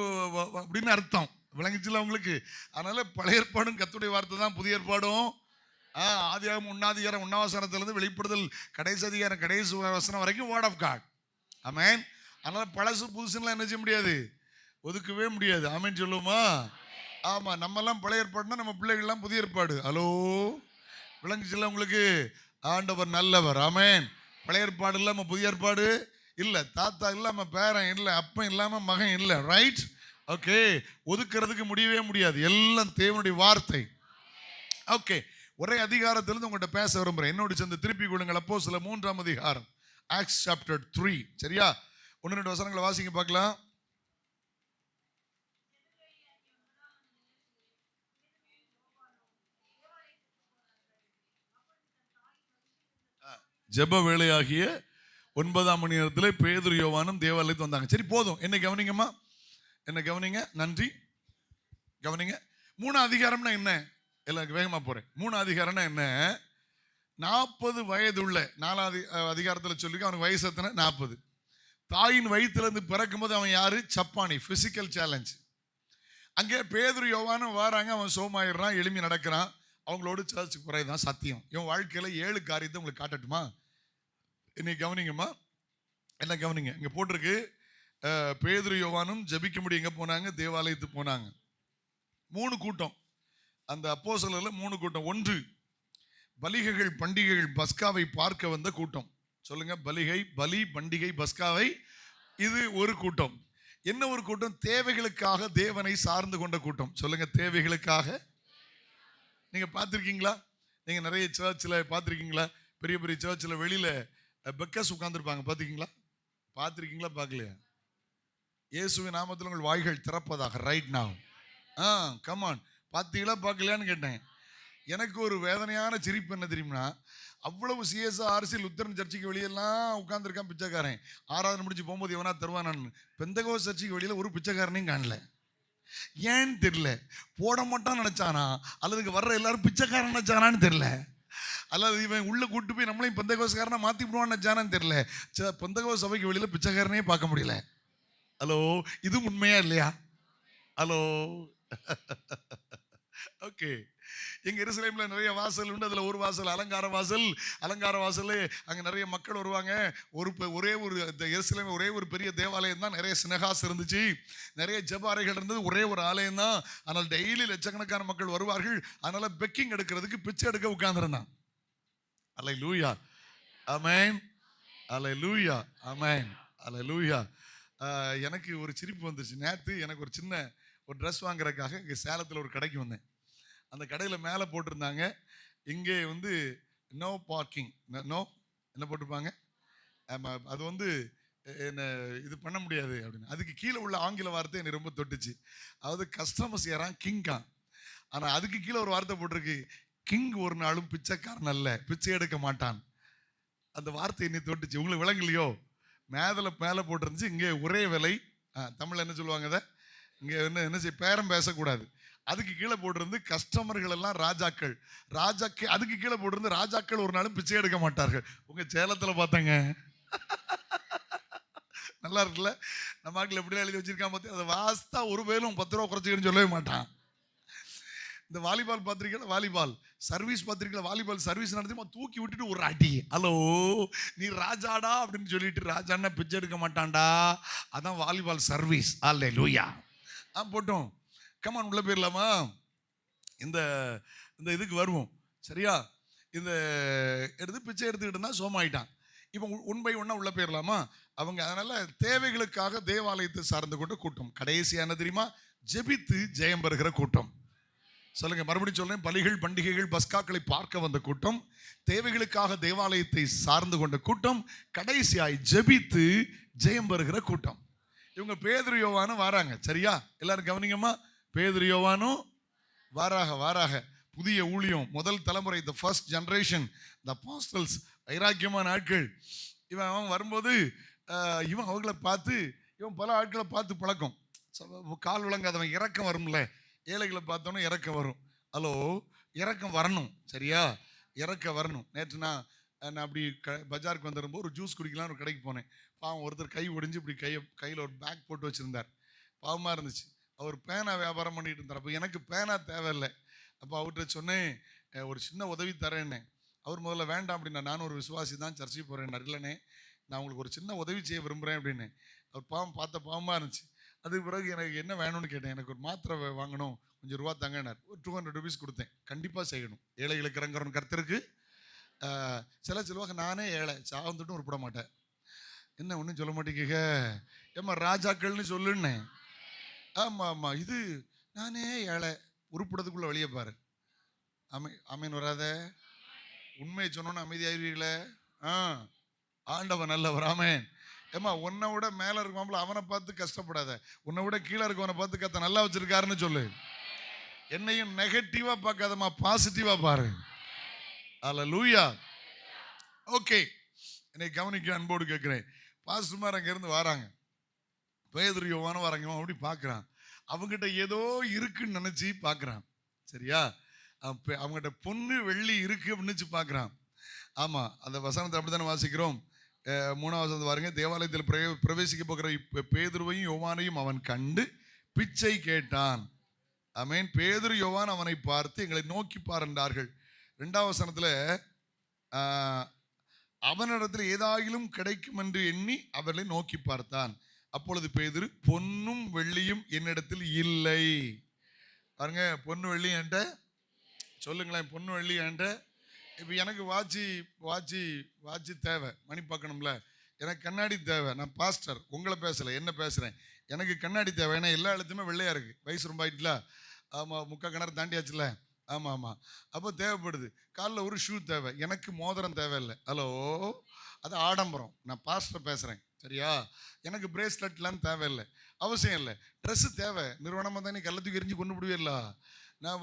அப்படின்னு அர்த்தம். விளங்குச்சுல உங்களுக்கு? அதனால பழைய ஏற்பாடும் கர்த்தருடைய வார்த்தை தான், புதிய ஏற்பாடும். ஆதியாகமம் 1 1 வெளிப்படுதல் கடைசி அதிகாரம் கடைசி வசனம் வரைக்கும் வேர்ட் ஆஃப் காட். ஆமென். அதனால பழசு புதுசுலாம் என்ன செய்ய முடியாது, ஒதுக்கவே முடியாது. ஆமென் சொல்லுமா? ஆமா, நம்மெல்லாம் பழைய ஏற்பாடுனா நம்ம பிள்ளைகள்லாம் புதிய ஏற்பாடு. ஹலோ, விளங்குச்சுல உங்களுக்கு? ஆண்டவர் நல்லவர். ஆமென். பழைய ஏற்பாடு இல்லாம புதிய ஏற்பாடு இல்லை, தாத்தா இல்லாம பேரன் இல்லை, அப்பன் இல்லாம மகன் இல்லை. ரைட்? ஓகே, ஒதுக்குறதுக்கு முடியவே முடியாது. எல்லாம் தேவனுடைய வார்த்தை. ஓகே, ஒரே அதிகாரத்திலிருந்து உங்கள்கிட்ட பேச விரும்புகிறேன். என்னோட சேர்ந்து திருப்பி கொள்ளுங்கள். அப்போஸ்தலர் 3 அதிகாரம், ஆக்ட்ஸ் சாப்டர் 3. சரியா? 1-2 வசனங்களை வாசிங்க பார்க்கலாம். ஜெப வேளையாகிய 9ஆம் மணி நேரத்தில் பேதுரு யோவானும் தேவாலயத்துக்கு வந்தாங்க. சரி போதும், என்ன கவனிங்கம்மா, என்ன கவனிங்க, நன்றி. கவனிங்க, 3 அதிகாரம்னா என்ன? எல்லாருக்கும் வேகமா போறேன். 3 அதிகாரம்னா என்ன? 40 வயதுள்ள 4 அதிகாரத்தில் சொல்லி அவனுக்கு வயசு எத்தனை? 40. தாயின் வயிற்றுலேருந்து பிறக்கும் போது அவன் யாரு? சப்பானி, பிசிக்கல் சேலஞ்ச். அங்கே பேதுரு யோவானும் வராங்க, அவன் சோமாயிடுறான், எளிமை நடக்கிறான். அவங்களோட சர்ச்சுக்கு போறதுதான் சத்தியம். இவன் வாழ்க்கையில 7 காரியத்தை உங்களுக்கு காட்டட்டுமா? என்னை கவனிங்கம்மா, என்ன கவனிங்க. இங்க போட்டிருக்கு, பேதுரு யோவானும் ஜெபிக்கும்படி எங்க போனாங்க? தேவாலயத்துக்கு போனாங்க. 3 கூட்டம், அந்த அப்போஸ்தலர்ல 3 கூட்டம். 1, பலிகைகள் பண்டிகைகள் பஸ்காவை பார்க்க வந்த கூட்டம். சொல்லுங்க, பலிகை, பலி, பண்டிகை, பஸ்காவை. இது ஒரு கூட்டம். என்ன ஒரு கூட்டம்? தேவைகளுக்காக தேவனை சார்ந்து கொண்ட கூட்டம். சொல்லுங்க, தேவைகளுக்காக. நீங்க பார்த்துருக்கீங்களா? நீங்க நிறைய சர்ச்சில் பார்த்துருக்கீங்களா? பெரிய பெரிய சர்ச்சில் வெளியில பெக்கர்ஸ் உட்கார்ந்துருப்பாங்க, பார்த்துருக்கீங்களா? பார்த்துருக்கீங்களா? பார்க்கலையா? இயேசுவின் நாமத்தில் உங்கள் வாய்கள் திறப்பதாக. Right now. கமான். பார்த்தீங்களா பார்க்கலையான்னு கேட்டேன். எனக்கு ஒரு வேதனையான சிரிப்பு என்ன தெரியுமா? அவ்வளவு சிஎஸ்ஆர்சி லுத்தரன் சர்ச்சுக்கு வெளியெல்லாம் உட்கார்ந்துருக்கான் பிச்சைக்காரன். ஆராதனை முடிச்சு போகும்போது எவனா தருவான். நான் பெந்தகோஸ்து சர்ச்சுக்கு வெளியில் ஒரு பிச்சைக்காரனையும் காணல. ஏன்னு தெரியல. போட மாட்டான்னு நினைச்சானா, அல்லது வர்ற எல்லாரும் பிச்சைக்காரன் நினைச்சானான்னு தெரியல, அல்லது இவன் உள்ள கூட்டு போய் நம்மளையும் பெந்தகோஸ்காரனா மாத்தி விடுவான்னு நினைச்சானான்னு தெரியல. பெந்தகோஸ் சபைக்கு வெளியில பிச்சைக்காரனே பார்க்க முடியல. ஹலோ, இது உண்மையா இல்லையா? ஹலோ. ஓகே, எங்க எருசலேம்ல நிறைய வாசல் உண்டு. அதுல ஒரு வாசல் அலங்கார வாசல். அலங்கார வாசல் அங்க நிறைய மக்கள் வருவாங்க. ஒரே ஒரு எருசலேம் ஒரே ஒரு பெரிய தேவாலயம் தான். நிறைய சினகாஸ் இருந்துச்சு, நிறைய ஜெப அறைகள் இருந்தது. ஒரே ஒரு ஆலயம் தான். ஆனால் டெய்லி லட்சக்கணக்கான மக்கள் வருவார்கள். அதனால பெக்கிங் எடுக்கிறதுக்கு, பிச்சை எடுக்க உட்கார்ந்துருந்தான். அல்லேலூயா, ஆமென். அல்லேலூயா, ஆமென். அல்லேலூயா. எனக்கு ஒரு சிரிப்பு வந்துச்சு. நேற்று எனக்கு ஒரு சின்ன ஒரு ட்ரெஸ் வாங்குறதுக்காக இங்கே சேலத்தில் ஒரு கடைக்கு வந்தேன். அந்த கடையில் மேலே போட்டிருந்தாங்க, இங்கே நோ பார்க்கிங். நோ என்ன போட்டிருப்பாங்க? அது என்ன இது பண்ண முடியாது அப்படின்னு. அதுக்கு கீழே உள்ள ஆங்கில வார்த்தை என்னை ரொம்ப தொட்டுச்சு. அதாவது கஸ்டமர்ஸ் யாரான் கிங்கான். ஆனால் அதுக்கு கீழே ஒரு வார்த்தை போட்டிருக்கு, கிங் ஒரு நாளும் பிச்சைக்காரன் அல்ல, பிச்சை எடுக்க மாட்டான். அந்த வார்த்தை என்னை தொட்டுச்சு. உங்களுக்கு விளங்கலையோ? மேலே போட்டிருந்துச்சு, இங்கே ஒரே விலை. தமிழ் என்ன சொல்லுவாங்க அதை? இங்கே என்ன செய்ய, பேரம் பேசக்கூடாது. அதுக்கு கீழே போட்டிருந்து கஸ்டமர்கள் எல்லாம் ராஜாக்கள். அதுக்கு கீழே போட்டிருந்து ராஜாக்கள் ஒரு நாளும் பிச்சை எடுக்க மாட்டார்கள். உங்க சேலத்தில் பார்த்தங்க, நல்லா இருக்குல்ல? நம்ம ஆட்கள் எப்படிலாம் எழுதி வச்சிருக்கான் பார்த்து, அதை வாஸ்தா ஒரு பேரும் 10 ரூபா குறைச்சிக்கன்னு சொல்லவே மாட்டான். இந்த வாலிபால் பத்திரிக்கையில் வாலிபால் சர்வீஸ், பத்திரிக்கையில் வாலிபால் சர்வீஸ் நடத்தி தூக்கி விட்டுட்டு ஒரு அடி, ஹலோ நீ ராஜாடா அப்படின்னு சொல்லிட்டு, ராஜான்னா பிச்சை எடுக்க மாட்டான்டா, அதான் வாலிபால் சர்வீஸ். அல்லேலூயா. போட்டோம். கமான், உள்ள போயிடலாமா? இந்த இதுக்கு வருவோம், சரியா? இந்த பிச்சை எடுத்துக்கிட்டு இருந்தா சோமாயிட்டான். இப்போ 1 by 1 உள்ள போயிடலாமா? அவங்க அதனால தேவைகளுக்காக தேவாலயத்தை சார்ந்து கொண்ட கூட்டம். கடைசியான தெரியுமா? ஜெபித்து ஜெயம் பெறுகிற கூட்டம். சொல்லுங்க, மறுபடியும் சொல்றேன். பலிகள், பண்டிகைகள், பஸ்காக்களை பார்க்க வந்த கூட்டம், தேவைகளுக்காக தேவாலயத்தை சார்ந்து கொண்ட கூட்டம், கடைசியாய் ஜெபித்து ஜெயம் பெறுகிற கூட்டம். இவங்க பேதுரு யோவானும் வராங்க, சரியா? எல்லாரும் கவனிங்கம்மா. பேதுரு யோவானும் வாராக புதிய ஊழியம், முதல் தலைமுறை, த ஃபர்ஸ்ட் ஜெனரேஷன், த அப்பாஸ்டல்ஸ், வைராக்கியமான ஆட்கள். அவன் வரும்போது இவன் அவங்களை பார்த்து, இவன் பல ஆட்களை பார்த்து பழக்கம். கால் விளங்காதவன் இறக்கம் வரும்ல, ஏழைகளை பார்த்தோன்னே இறக்கம் வரும். ஹலோ, இறக்கம் வரணும், சரியா? இறக்கம் வரணும். நேற்று நான் அப்படி பஜாருக்கு வந்துடும்போது ஒரு ஜூஸ் குடிக்கலாம்னு ஒரு கடைக்கு போனேன். பாவம், ஒருத்தர் கை ஒடிஞ்சு இப்படி கையில் ஒரு பேக் போட்டு வச்சுருந்தார். பாவமாக இருந்துச்சு. அவர் பேனா வியாபாரம் பண்ணிட்டு இருந்தார். அப்போ எனக்கு பேனா தேவையில்லை. அப்போ அவர்கிட்ட சொன்னேன், ஒரு சின்ன உதவி தரேன்னே. அவர் முதல்ல வேண்டாம் அப்படின்னா, நானும் ஒரு விசுவாசி தான், சர்ச்சைக்கு போகிறேன். இல்லைண்ணே, நான் உங்களுக்கு ஒரு சின்ன உதவி செய்ய விரும்புகிறேன் அப்படின்னு. அவர் பாவமாக இருந்துச்சு. அதுக்கு பிறகு எனக்கு என்ன வேணும்னு கேட்டேன். எனக்கு ஒரு மாத்திரை வாங்கணும், கொஞ்சம் ரூபா தங்கினார். ஒரு 200 rupees கொடுத்தேன். கண்டிப்பாக செய்யணும், ஏழைகளுக்கு இறங்குறவன் கர்த்தருக்கு. சொல்லுவாங்க, நானே ஏழை, சாவந்துட்டும் உருப்பிட மாட்டேன். என்ன ஒன்றும் சொல்ல மாட்டேங்க, ஏம்மா ராஜாக்கள்னு சொல்லுன்னே. ஆமாம், இது நானே ஏழை, உருப்பிடத்துக்குள்ளே வெளியே பாரு. அமீன் வராத, உண்மையை சொன்னோன்னு அமைதியாயிருவீங்களே. ஆண்டவன் நல்லவர். ஆமென். ஏம்மா, உன்னை விட மேலே இருக்கும்ல, அவனை பார்த்து கஷ்டப்படாத. உன்னை விட கீழே இருக்கவனை பார்த்து கத்த நல்லா வச்சிருக்காருன்னு சொல்லு. என்னையும் நெகட்டிவா பார்க்காதம்மா, பாசிட்டிவா பாரு. அல்லேலூயா. ஓகே, என்னை கவனிக்க அன்போடு கேட்கிறேன். பாஸ்டர்மார் அங்கேருந்து வராங்க, பேதுரு யோவானும் வராங்க. அப்படி பார்க்குறான், அவங்ககிட்ட ஏதோ இருக்குன்னு நினச்சி பார்க்குறான், சரியா? அவங்ககிட்ட பொண்ணு வெள்ளி இருக்கு அப்படின்னு நினச்சி பார்க்குறான். ஆமாம், அந்த வசனத்தை அப்படி தானே வாசிக்கிறோம். 3ஆம் வசனத்தை பாருங்க. தேவாலயத்தில் பிரவேசிக்க போகிற பேதுருவையும் யோவானையும் அவன் கண்டு பிச்சை கேட்டான். ஆமென். பேதுரு யோவான் அவனை பார்த்து, எங்களை நோக்கி பார் என்றார்கள். 2ஆம் வசனத்தில், அவனிடத்தில் ஏதாயிலும் கிடைக்கும் என்று எண்ணி அவர்களை நோக்கி பார்த்தான். அப்பொழுது பேதுரு, பொன்னும் வெள்ளியும் என்னிடத்தில் இல்லை. பாருங்க, பொண்ணு வெள்ளி என்கிட்ட, சொல்லுங்களேன், பொண்ணு வெள்ளி என்கிட்ட. இப்போ எனக்கு வாட்சி தேவை, மணி பார்க்கணும்ல. எனக்கு கண்ணாடி தேவை. நான் பாஸ்டர், உங்களை பேசலை, என்ன பேசுகிறேன். எனக்கு கண்ணாடி தேவை. ஏன்னா எல்லா இடத்துலையுமே வெள்ளையாக இருக்குது, வயசு ரொம்ப ஆயிட்டுல. ஆமாம், 3/4 கிணறு தாண்டியாச்சுல. ஆமாம், அப்போ தேவைப்படுது. காலில் ஒரு ஷூ தேவை, எனக்கு மோதிரம் தேவையில்லை. ஹலோ, அது ஆடம்பரம். நான் பாஸ்டர் பேசுகிறேன், சரியா? எனக்கு பிரேஸ்லெட்லாம் தேவையில்லை, அவசியம் இல்லை. ட்ரெஸ்ஸு தேவை, நிறுவனமாக தான் நீ கள்ளத்துக்கு எரிஞ்சு கொண்டு விடுவீங்களா? நான்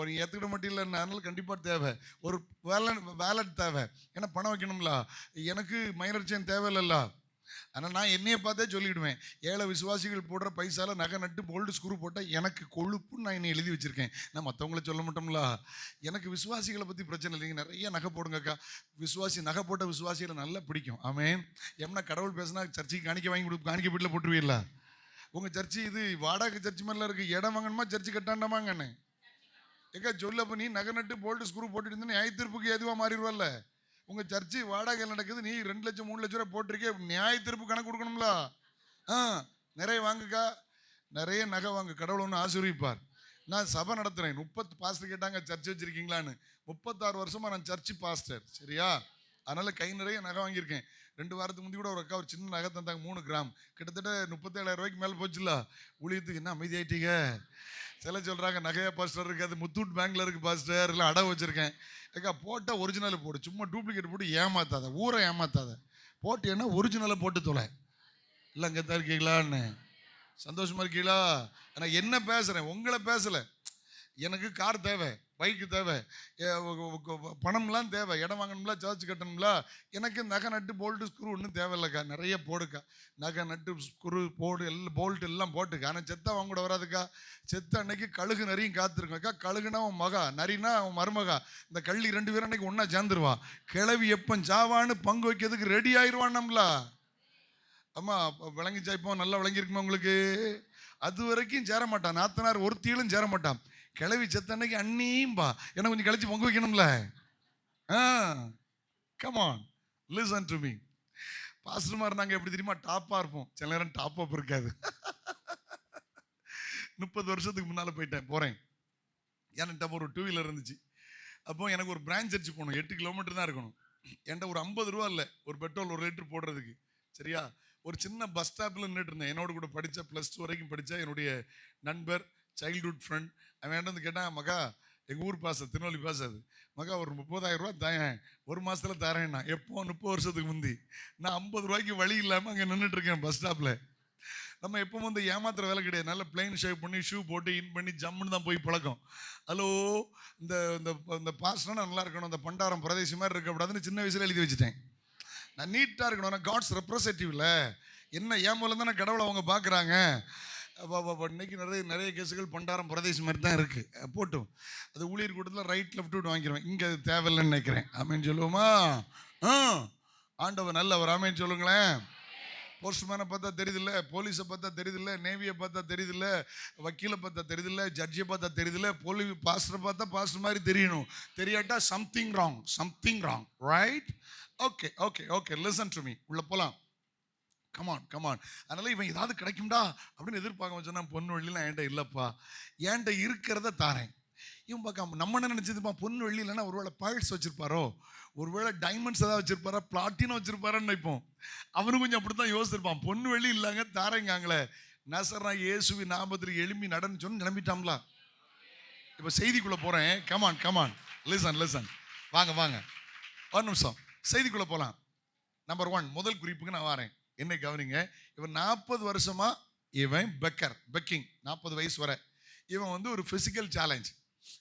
நீ ஏற்றுக்கிட மாட்டே இல்லை, அதனால கண்டிப்பாக தேவை. ஒரு வேலட் தேவை, ஏன்னா பணம் வைக்கணும்ல. எனக்கு மைனர் செயின் தேவையில்ல. ஆனால் நான் என்னையை பார்த்தே சொல்லிவிடுவேன், ஏழை விசுவாசிகள் போடுற பைசால நகை நட்டு போல்டு ஸ்க்ரூ போட்டால் எனக்கு கொழுப்புன்னு நான் என்னை எழுதி வச்சுருக்கேன். நான் மற்றவங்கள சொல்ல மாட்டோம்ல. எனக்கு விசுவாசிகளை பற்றி பிரச்சனை இல்லைங்க, நிறைய நகை போடுங்கக்கா. நகை போட்ட விசுவாசிகளை நல்லா பிடிக்கும். ஆமென். ஏன்னா கடவுள் பேசினா சர்ச்சைக்கு காணிக்க வாங்கி காணிக்க வீட்டில் போட்டுருவீங்களா? உங்கள் சர்ச்சு இது வாடகை சர்ச்சு மாதிரிலாம் இருக்குது. இடம் வாங்கணுமா, சர்ச்சு கட்டாண்டாமாங்கண்ணே. ஏக்கா சொல்லப்போ, நீ நகை நட்டு போல்டு ஸ்க்ரூ போட்டுட்டு இருந்தா நியாய தீர்ப்புக்கு எதுவாக மாறிடுவல்ல. உங்கள் சர்ச்சு வாடகை நடக்குது, நீ 2 லட்சம் 3 லட்ச ரூபா போட்டிருக்கே, நியாய தீர்ப்பு கணக்கு கொடுக்கணும்ல. நிறைய வாங்குக்கா, நிறைய நகை வாங்க, கடவுள் ஒன்று ஆசீர்வதிப்பார். நான் சபை நடத்துகிறேன். 30 பாஸ்டர் கேட்டாங்க, சர்ச்சு வச்சுருக்கீங்களான்னு. 36 வருஷமாக நான் சர்ச்சு பாஸ்டர், சரியா? அதனால் கை நிறைய நகை வாங்கியிருக்கேன். 2 வாரத்துக்கு முந்தி கூட ஒரு அக்கா ஒரு சின்ன நகை தந்தாங்க, 3 கிராம், கிட்டத்தட்ட 37,000 ரூபாய்க்கு மேலே போச்சுல்ல. ஊழியத்துக்கு என்ன அமைதியாயிட்டீங்க? சில சொல்கிறாங்க நகையா பாஸ்டர் இருக்காது, முத்தூட் பேங்க்ல இருக்குது பாஸ்டர், இல்லை அடை வச்சுருக்கேன். ஏக்கா, போட்டால் ஒரிஜினல் போடு, சும்மா டூப்ளிகேட் போட்டு ஏமாத்தாத, ஊரை ஏமாத்தாத. போட்டு என்ன ஒரிஜினலை போட்டு தொலை. இல்லை அங்கே தான் இருக்கீங்களான்னு சந்தோஷமா இருக்கீங்களா? ஆனால் என்ன பேசுகிறேன், உங்களை பேசலை. எனக்கு கார் தேவை, பைக்கு தேவை, பணம்லாம் தேவை, இடம் வாங்கணும்ல, சர்ச் கட்டணும்ல. எனக்கு நகை நட்டு போல்ட்டு ஸ்க்ரூ ஒன்றும் தேவையில்லைக்கா, நிறைய போடுக்கா, நகை நட்டு ஸ்க்ரூ போடு எல்லாம் போல்ட் எல்லாம் போட்டுக்கா. ஆனால் செத்த அவங்க கூட வராதுக்கா. செத்த அன்னைக்கு கழுகு நரியும் காத்திருக்கா. கழுகுனா அவன் மகா, நரினா அவன் மருமகா. இந்த கள்ளி 2 பேரும் அன்னைக்கு ஒன்றா சேர்ந்துருவா. கிளவி எப்போ ஜாவான்னு பங்கு வைக்கிறதுக்கு ரெடி ஆயிடுவான் நம்மள. அம்மா விளங்கிச்சா? இப்போ நல்லா விளங்கியிருக்குமா உங்களுக்கு? அது வரைக்கும் சேர மாட்டான். நாத்தனார் ஒருத்தியிலும் சேர மாட்டான். கிளவி செத்த அன்னைக்கு அண்ணியும்பா, என்ன கொஞ்சம் கழிச்சு பொங்க வைக்கணும்ல. Come on, listen to me. பாஸ்டர்மார் நாங்கள் எப்படி தெரியுமா? டாப்பாக இருப்போம். சில நேரம் டாப் அப் இருக்காது. 30 வருஷத்துக்கு முன்னால் போகிறேன். என்கிட்ட ஒரு 2 வீலர் இருந்துச்சு. அப்போ எனக்கு ஒரு பிரான்ச் சர்ச் போகணும். 8 கிலோமீட்டர் தான் இருக்கணும். என்கிட்ட ஒரு 50 ரூபா இல்லை ஒரு பெட்ரோல் 1 லிட்டர் போடுறதுக்கு. சரியா? ஒரு சின்ன பஸ் ஸ்டாப்பில் நின்றுட்டு இருந்தேன். என்னோட கூட படித்த +2 வரைக்கும் படித்தா என்னுடைய நண்பர், சைல்டுஹுட் ஃப்ரெண்ட். அவன் வந்து கேட்டான், மகா எங்கள் ஊர் பாச திருநெல்வேலி பாச அது, மகா ஒரு 30,000 ரூபா தாயேன், 1 மாதத்தில் தரேன்னா. எப்போ? 30 வருஷத்துக்கு முந்தி. நான் 50 ரூபாய்க்கு வழி இல்லாமல் அங்கே நின்றுட்டு இருக்கேன் பஸ் ஸ்டாப்பில். நம்ம எப்போ வந்து ஏமாத்துற வேலை கிடையாது. நல்ல பிளைன் ஷேவ் பண்ணி ஷூ போட்டு இன் பண்ணி ஜம்முன்னு தான் போய் பழக்கம். ஹலோ, இந்த பாஸ்னா நல்லா இருக்கணும், இந்த பண்டாரம் பிரதேசி மாதிரி இருக்கக்கூடாதுன்னு சின்ன வயசில் எழுதி வச்சுட்டேன். நான் நீட்டாக இருக்கணும். நான் காட்ஸ் ரெப்ரசன்டேட்டிவ்ல என்ன ஏன் மூலம் தானே கடவுளை அவங்க பார்க்குறாங்க. இன்னைக்கு நிறைய கேஸுகள் பண்டாரம் பிரதேசம் மாதிரி தான் இருக்குது. போட்டும் அது ஊழியர் கூட்டத்தில் ரைட் லெஃப்ட் விட்டு வாங்கிடுவேன். இங்கே அது தேவையில்லைன்னு நினைக்கிறேன். ஆமேன்னு சொல்லுவோமா? ஆண்டவர் நல்லவர். ஆமேன்னு சொல்லுங்களேன். போஸ்ட்மேனை பார்த்தா தெரியுதில்ல, போலீஸை பார்த்தா தெரியுதில்ல, நேவியை பார்த்தா தெரியுதில்ல, வக்கீலை பார்த்தா தெரியுதில்ல, ஜட்ஜியை பார்த்தா தெரியுதில்ல, பாஸ்டரை பார்த்தா பாஸ்டர் மாதிரி தெரியணும். தெரியாட்டா something wrong. Right? Okay okay okay, listen to me. உள்ள போகலாம். கமான். அதனால இவன் ஏதாவது கிடைக்கும்டா அப்படின்னு எதிர்பார்க்க வச்சோன்னா, பொண்ணு வெள்ளிலாம் என்கிட்ட இல்லைப்பா, என்கிட்ட இருக்கிறத தாரேன். இவன் பார்க்காம நம்ம என்ன நினச்சிதுப்பா, பொண்ணு வெள்ளி இல்லைன்னா ஒருவேளை பேர்ல்ஸ் வச்சிருப்பாரோ, ஒருவேளை டைமண்ட்ஸ் ஏதாவது வச்சிருப்பாரா, பிளாட்டினம் வச்சிருப்பாரான்னு நினைப்போம். அவனு கொஞ்சம் அப்படித்தான் யோசிச்சிருப்பான். பொண்ணு வெள்ளி இல்லைங்க, தாரேங்காங்களே. நசரா இயேசுவின் நாமத்தில் எழும்பி நடன்னு சொன்னு கிளம்பிட்டாங்களா. இப்போ செய்திக்குள்ளே போகிறேன். Come on listen. வாங்க ஒரு நிமிஷம் செய்திக்குள்ளே போகலாம். நம்பர் 1 முதல் குறிப்புக்கு நான் வரேன். என்ன கவனிங்க. இவன் 40 வருஷமா இவன் பெக்கிங் 40 வயசு வரை இவன் வந்து ஒரு பிசிக்கல் சேலஞ்ச்.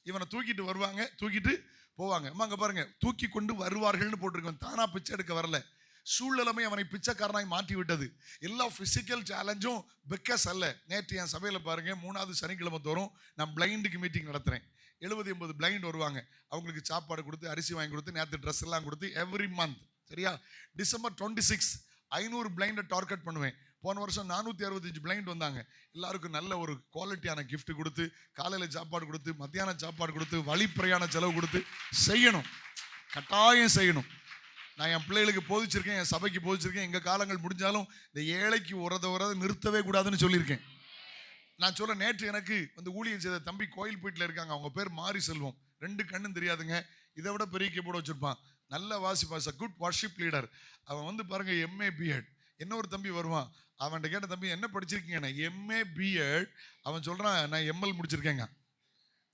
இவனை தூக்கிட்டு வருவாங்க, தூக்கிட்டு போவாங்க. அம்மா அங்கே பாருங்க, தூக்கி கொண்டு வருவார்கள்னு போட்டிருக்கவன். தானா பிச்சை எடுக்க வரல. சூழ்நிலைமை அவனை பிச்சைக்காரனாய் மாற்றி விட்டது. எல்லா பிசிக்கல் சேலஞ்சும் பெக்கஸ் அல்ல. நேற்று என் சபையில் பாருங்க, 3வது சனிக்கிழமை தோறும் நான் பிளைண்டுக்கு மீட்டிங் நடத்துகிறேன். 70-80 பிளைண்ட் வருவாங்க. அவங்களுக்கு சாப்பாடு கொடுத்து, அரிசி வாங்கி கொடுத்து, நேற்று ட்ரெஸ் எல்லாம் கொடுத்து, எவ்ரி மந்த். சரியா? டிசம்பர் 26 500 பிளைண்டை டார்கெட் பண்ணுவேன். போன வருஷம் 465 பிளைண்ட் வந்தாங்க. எல்லாருக்கும் நல்ல ஒரு குவாலிட்டியான கிஃப்ட் கொடுத்து, காலையில் சாப்பாடு கொடுத்து, மத்தியான சாப்பாடு கொடுத்து, வழி பிரயாண செலவு கொடுத்து செய்யணும். கட்டாயம் செய்யணும். நான் என் பிள்ளைகளுக்கு போதிச்சிருக்கேன், என் சபைக்கு போதிச்சிருக்கேன். எங்கள் காலங்கள் முடிஞ்சாலும் இந்த ஏழைக்கு உரத நிறுத்தவே கூடாதுன்னு சொல்லியிருக்கேன். நான் சொல்ல, நேற்று எனக்கு வந்து ஊழியம் செய்த தம்பி கோயில் வீட்டில் இருக்காங்க. அவங்க பேர் மாரி செல்வம். 2 கண்ணும் தெரியாதுங்க. இதை விட பெரிய கீபோர்டு வச்சிருப்பான். நல்ல வாசிப்பாச, குட் வர்ஷிப் லீடர். அவன் வந்து பாருங்க MA BEd. இன்னொரு தம்பி வருவான். அவன்கிட்ட கேட்ட, தம்பி என்ன படிச்சிருக்கீங்க? MA BEd. அவன் சொல்றான், நான் ML முடிச்சிருக்கேங்க.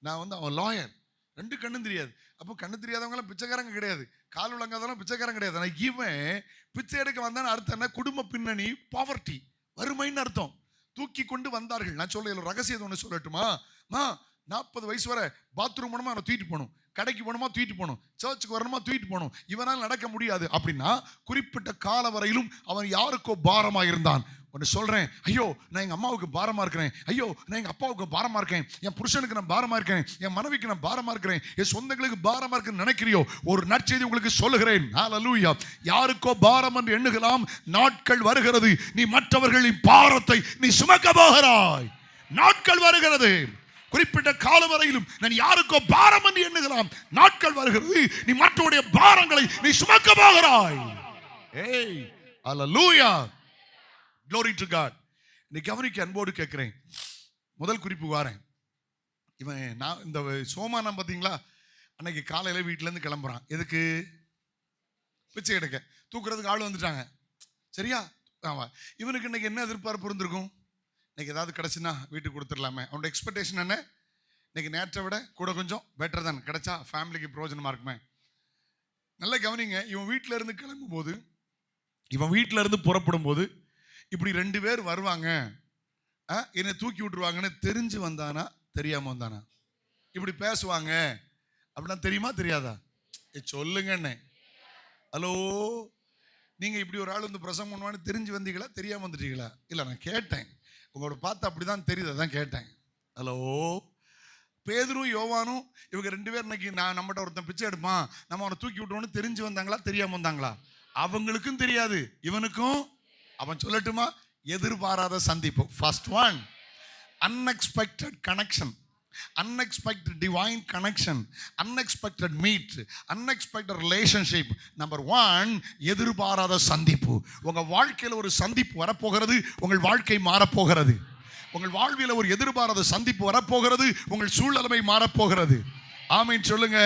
நான் வந்து அவன் லாயர். 2 கண்ணும் தெரியாது. அப்போ கண்ணு தெரியாதவங்களாம் பிச்சைக்காரங்க கிடையாது, கால் விளங்காதவங்களாம் பிச்சைக்காரங்க கிடையாது. ஆனால் இவன் பிச்சை எடுக்க வந்தான்னு அர்த்தம் என்ன? குடும்ப பின்னணி பாவர்ட்டி, வறுமைன்னு அர்த்தம். தூக்கி கொண்டு வந்தார்கள். நான் சொல்ல ரகசியத்தை ஒன்று சொல்லட்டுமா? 40 வயசு வரை பாத்ரூம் போனோமா அவனை தூக்கிட்டு போகணும், கடைக்கு போகணுமா தூக்கிட்டு போகணும், சர்ச்சுக்கு வரணுமா தூக்கிட்டு போகணும். இவனால் நடக்க முடியாது. அப்படின்னா குறிப்பிட்ட கால வரையிலும் அவன் யாருக்கோ பாரமாக இருந்தான். ஒன்று சொல்கிறேன், ஐயோ நான் எங்கள் அம்மாவுக்கு பாரமாக இருக்கிறேன், ஐயோ நான் எங்கள் அப்பாவுக்கு பாரமாக இருக்கேன், என் புருஷனுக்கு நான் பாரமாக இருக்கிறேன், என் மனைவிக்கு நான் பாரமாக இருக்கிறேன், என் சொந்தங்களுக்கு பாரமாக இருக்குன்னு நினைக்கிறியோ, ஒரு நற்செய்தி உங்களுக்கு சொல்லுகிறேன். ஹல்லேலூயா. யாருக்கோ பாரம் என்று எண்ணுகலாம். நாட்கள் வருகிறது, நீ மற்றவர்களின் பாரத்தை நீ சுமக்க போகிறாய். நாட்கள் வருகிறது, குறிப்பிட்ட கால வரையிலும் நான் யாருக்கோ பாரம் என்று எண்ணுகலாம். நாட்கள் வருகிறது, நீ மற்றவருடைய பாரங்களை நீ சுமக்க போகிறாய். ஏய், ஹல்லேலூயா. Glory to God. நீ கவனிக்க அன்போடு கேட்கிறேன். முதல் குறிப்பு வாரேன். இவன் நான் இந்த சோமானம் பார்த்தீங்களா, அன்னைக்கு காலையில் வீட்டிலேருந்து கிளம்புறான். எதுக்கு? பிச்சை எடுக்க. தூக்குறதுக்கு ஆள் வந்துட்டாங்க. சரியா? ஆமா. இவனுக்கு இன்னைக்கு என்ன எதிர்பார்ப்பு இருந்திருக்கும்? இன்னைக்கு ஏதாவது கிடச்சுன்னா வீட்டுக்கு கொடுத்துடலாமே. அவனோட எக்ஸ்பெக்டேஷன் என்ன? இன்னைக்கு நேற்றை விட கூட கொஞ்சம் பெட்டர் தான் கிடைச்சா ஃபேமிலிக்கு பிரயோஜனமாக இருக்குமே. நல்லா கவனிங்க. இவன் வீட்டில இருந்து கிளம்பும் போது, இவன் வீட்டில இருந்து புறப்படும் போது, இப்படி 2 பேர் வருவாங்க, என்னை தூக்கி விட்டுருவாங்கன்னு தெரிஞ்சு வந்தானா தெரியாம வந்தானா? இப்படி பேசுவாங்க அப்படின்னா தெரியுமா தெரியாதா? சொல்லுங்கண்ணே. ஹலோ, நீங்க இப்படி ஒரு ஆள் வந்து பிரசங்கம் பண்ணுவான்னு தெரிஞ்சு வந்தீங்களா, தெரியாம வந்துட்டீங்களா? இல்ல, நான் கேட்டேன். உங்களோட பார்த்து அப்படிதான் தெரியுது, அதான் கேட்டேன். ஹலோ, பேதுரும் யோவானும் இவங்க 2 பேர் இன்னைக்கு நம்மகிட்ட ஒருத்தன் பிச்சை எடுப்பான், நம்ம அவனை தூக்கி விட்டுருவோன்னு தெரிஞ்சு வந்தாங்களா, தெரியாம வந்தாங்களா? அவங்களுக்கும் தெரியாது, இவனுக்கும். அவன் சொல்லட்டுமா? எதிர்பாராத சந்திப்பு. First one, unexpected connection, unexpected divine connection, unexpected meet, unexpected relationship. Number 1, எதிர்பாராத சந்திப்பு. உங்க வாழ்க்கையில் ஒரு சந்திப்பு வரப்போகிறது, உங்கள் வாழ்க்கை மாறப்போகிறது. உங்கள் வாழ்வில் ஒரு எதிர்பாராத சந்திப்பு வரப்போகிறது, உங்கள் சூழ்நிலை மாறப்போகிறது. ஆமீன் சொல்லுங்க.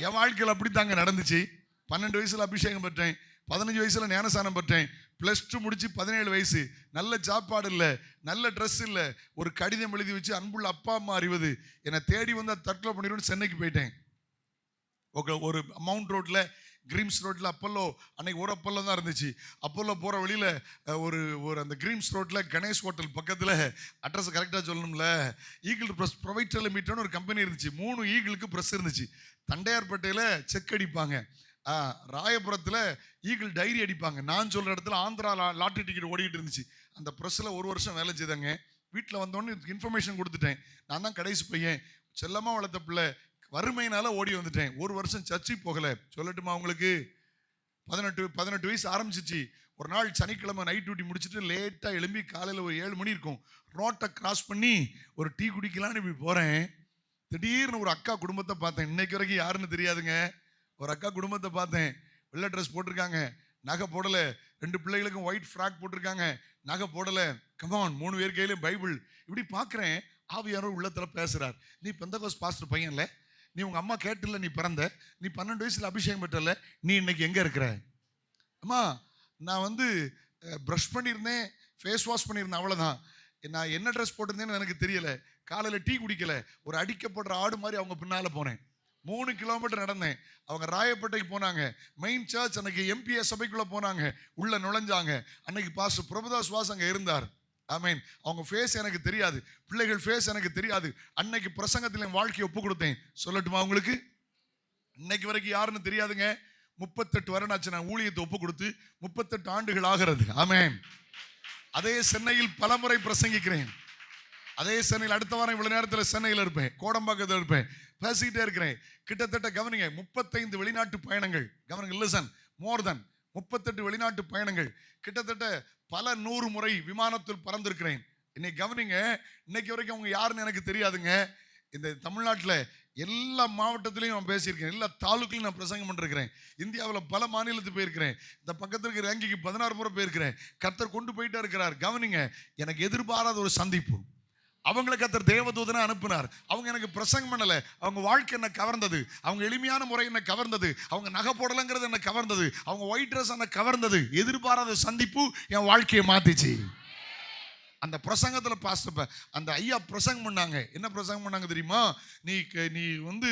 என் வாழ்க்கையில் அப்படித்தாங்க நடந்துச்சு. 12 வயசுல அபிஷேகம் பெற்றேன், 15 வயசுல ஞானசானம் பெற்றேன், +2 முடிச்சு 17 வயசு, நல்ல சாப்பாடு இல்லை, நல்ல ட்ரெஸ் இல்லை, ஒரு கடிதம் எழுதி வச்சு அன்புள்ள அப்பா அம்மா அறிவது என்னை தேடி வந்து தட்டில் பண்ணிடுன்னு சென்னைக்கு போயிட்டேன். ஒரு மவுண்ட் ரோட்டில், கிரீம்ஸ் ரோட்டில் அப்பல்லோ, அன்னைக்கு ஒரு அப்பல்லோ தான் இருந்துச்சு. அப்பல்லோ போகிற வழியில் ஒரு அந்த கிரீம்ஸ் ரோட்டில் கணேஷ் ஹோட்டல் பக்கத்தில், அட்ரஸ் கரெக்டாக சொல்லணும்ல, ஈகிள் ப்ரெஸ் ப்ரொவைட் லிமிட்டட்னு ஒரு கம்பெனி இருந்துச்சு. 3 ஈகிளுக்கு ப்ரெஸ் இருந்துச்சு. தண்டையார்பேட்டையில் செக் அடிப்பாங்க, ராயபுரத்தில் ஈகிள் டைரி அடிப்பாங்க, நான் சொல்கிற இடத்துல ஆந்திரா லாட்டரி டிக்கெட் ஓடிக்கிட்டு இருந்துச்சு. அந்த ப்ரெஸ்ஸில் 1 வருஷம் வேலை செய்தாங்க. வீட்டில் வந்தோடனே இன்ஃபர்மேஷன் கொடுத்துட்டேன். நான் தான் கடைசி பையன், செல்லமாக வளர்த்த பிள்ளை, வறுமையினால ஓடி வந்துட்டேன். 1 வருஷம் சர்ச்சைக்கு போகலை. சொல்லட்டுமா உங்களுக்கு? 18 வயசு ஆரம்பிச்சிச்சு. ஒரு நாள் சனிக்கிழமை நைட் டியூட்டி முடிச்சுட்டு லேட்டாக எழும்பி காலையில் ஒரு 7 மணி இருக்கும், ரோட்டை கிராஸ் பண்ணி ஒரு டீ குடிக்கலான்னு இப்படி போகிறேன். திடீர்னு ஒரு அக்கா குடும்பத்தை பார்த்தேன். இன்னைக்கு வரைக்கும் யாருன்னு தெரியாதுங்க. ஒரு அக்கா குடும்பத்தை பார்த்தேன். வெள்ளை ட்ரெஸ் போட்டிருக்காங்க, நகை போடலை. 2 பிள்ளைகளுக்கும் ஒயிட் ஃப்ராக் போட்டிருக்காங்க, நகை போடலை. கமான், 3 பேர் கையிலும் பைபிள். இப்படி பார்க்குறேன். ஆவியானவர் உள்ளத்தில் பேசுகிறார். நீ பெந்தகோஸ்து பாஸ்டர் பையன்ல, நீ உங்கள் அம்மா கேட்டில்ல, நீ பிறந்த, நீ 12 வயசில் அபிஷேகம் பெற்றல, நீ இன்னைக்கு எங்கே இருக்கிற? அம்மா, நான் வந்து ப்ரஷ் பண்ணியிருந்தேன், ஃபேஸ் வாஷ் பண்ணியிருந்தேன், அவ்வளோதான். நான் என்ன ட்ரெஸ் போட்டிருந்தேன்னு எனக்கு தெரியலை. காலையில் டீ குடிக்கலை, ஒரு அடிக்கப்படுற ஆடு மாதிரி அவங்க பின்னால் போனேன். 3 கிலோமீட்டர் நடந்தேன். அவங்க ராயப்பேட்டைக்கு போனாங்க. மெயின் சர்ச் அன்னைக்கு எம்பிஎஸ் சபைக்குள்ள போனாங்க, உள்ள நுழைஞ்சாங்க. அன்னைக்கு பாஸ்டர் பிரபுதாஸ் வாஸ் அங்கே இருந்தார். ஆமீன். அவங்க ஃபேஸ் எனக்கு தெரியாது, பிள்ளைகள் ஃபேஸ் எனக்கு தெரியாது. அன்னைக்கு பிரசங்கத்தில் என் வாழ்க்கையை ஒப்பு கொடுத்தேன். சொல்லட்டுமா உங்களுக்கு? இன்னைக்கு வரைக்கும் யாருன்னு தெரியாதுங்க. 38 வருடம் ஆச்சு நான் ஊழியத்தை ஒப்பு கொடுத்து, 38 ஆண்டுகள் ஆகிறது. ஆமீன். அதே சென்னையில் பலமுறை பிரசங்கிக்கிறேன். அதே சென்னையில் அடுத்த வாரம் இவ்வளவு நேரத்தில் சென்னையில் இருப்பேன், கோடம்பாக்கத்தில் இருப்பேன், பேசிக்கிட்டே இருக்கிறேன். கிட்டத்தட்ட கவனிங்க, 35 வெளிநாட்டு பயணங்கள். கவனிங்க, லிசன், மோர் தென் 38 வெளிநாட்டு பயணங்கள். கிட்டத்தட்ட பல 100 முறை விமானத்தில் பறந்திருக்கிறேன். இன்னைக்கு கவனிங்க, இன்னைக்கு வரைக்கும் அவங்க யாருன்னு எனக்கு தெரியாதுங்க. இந்த தமிழ்நாட்டில் எல்லா மாவட்டத்திலையும் நான் பேசியிருக்கேன், எல்லா தாலுக்கிலையும் நான் பிரசங்கம் பண்ணிருக்கிறேன். இந்தியாவில் பல மாநிலத்துக்கு போயிருக்கிறேன். இந்த பக்கத்தில் இருக்கிற ரேங்கிக்கு 16 முறை போயிருக்கிறேன். கர்த்தர் கொண்டு போயிட்டே இருக்கிறார். கவனிங்க, எனக்கு எதிர்பாராத ஒரு சந்திப்பு. அவங்களை கர்த்தர் தேவதூதனை அனுப்பினார். அவங்க எனக்கு பிரசங்கம் பண்ணல, அவங்க வாழ்க்கை என்ன கவர்ந்தது, அவங்க எளிமையான முறை என்ன கவர்ந்தது, அவங்க நகை போடலைங்கிறது என்ன கவர்ந்தது, அவங்க ஒயிட் ட்ரெஸ் என்ன கவர்ந்தது. எதிர்பாராத சந்திப்பு என் வாழ்க்கையை மாத்திச்சு. அந்த பிரசங்கத்தில் பாஸ்டர் அந்த ஐயா பிரசங்கம் பண்ணாங்க. என்ன பிரசங்கம் பண்ணாங்க தெரியுமா? நீ வந்து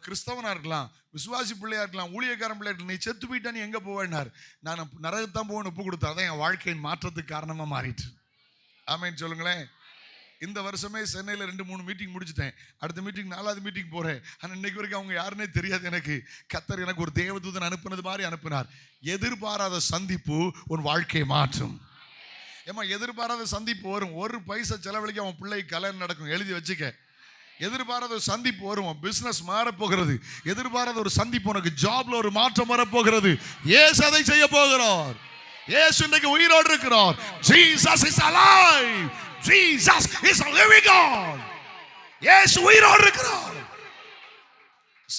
கிறிஸ்தவனா இருக்கலாம், விசுவாசி பிள்ளையா இருக்கலாம், ஊழியக்காரன் பிள்ளையா இருக்கலாம், நீ செத்து போயிட்டா நீ எங்கே போவேன்னார். நான் நரகத்தான் போவேன்னு ஒப்பு கொடுத்தா. அதான் என் வாழ்க்கையின் மாற்றத்துக்கு காரணமாக மாறிட்டு. ஆமேன்னு சொல்லுங்களேன். இந்த வருஷமே சென்னையில் 2-3 மீட்டிங் முடிச்சுட்டேன். அடுத்த மீட்டிங் 4வது மீட்டிங் போகிறேன். ஆனால் இன்னைக்கு வரைக்கும் அவங்க யாருன்னே தெரியாது எனக்கு. கர்த்தர் எனக்கு ஒரு தேவதூதன் அனுப்புனது மாதிரி அனுப்பினார். எதிர்பாராத சந்திப்பு உன் வாழ்க்கையை மாற்றும். ஏமா, எதிர்பாராத சந்திப்பு வரும். 1 பைசா செலவழிக்க அவன் பிள்ளை கல்யாணம் நடக்கும், எழுதி வச்சுக்க. எதிர்பாராத ஒரு சந்திப்பு வரும், பிசினஸ் மாறப்போகிறது. எதிர்பாராத ஒரு சந்திப்பு, உனக்கு ஜாப்ல ஒரு மாற்றம் வரப்போகிறது. இயேசு அதை செய்ய போகிறார். இயேசு இன்னைக்கு உயிரோடு இருக்கிறார். Jesus is alive. Jesus is a living God. இயேசு உயிரோடு இருக்கிறார்.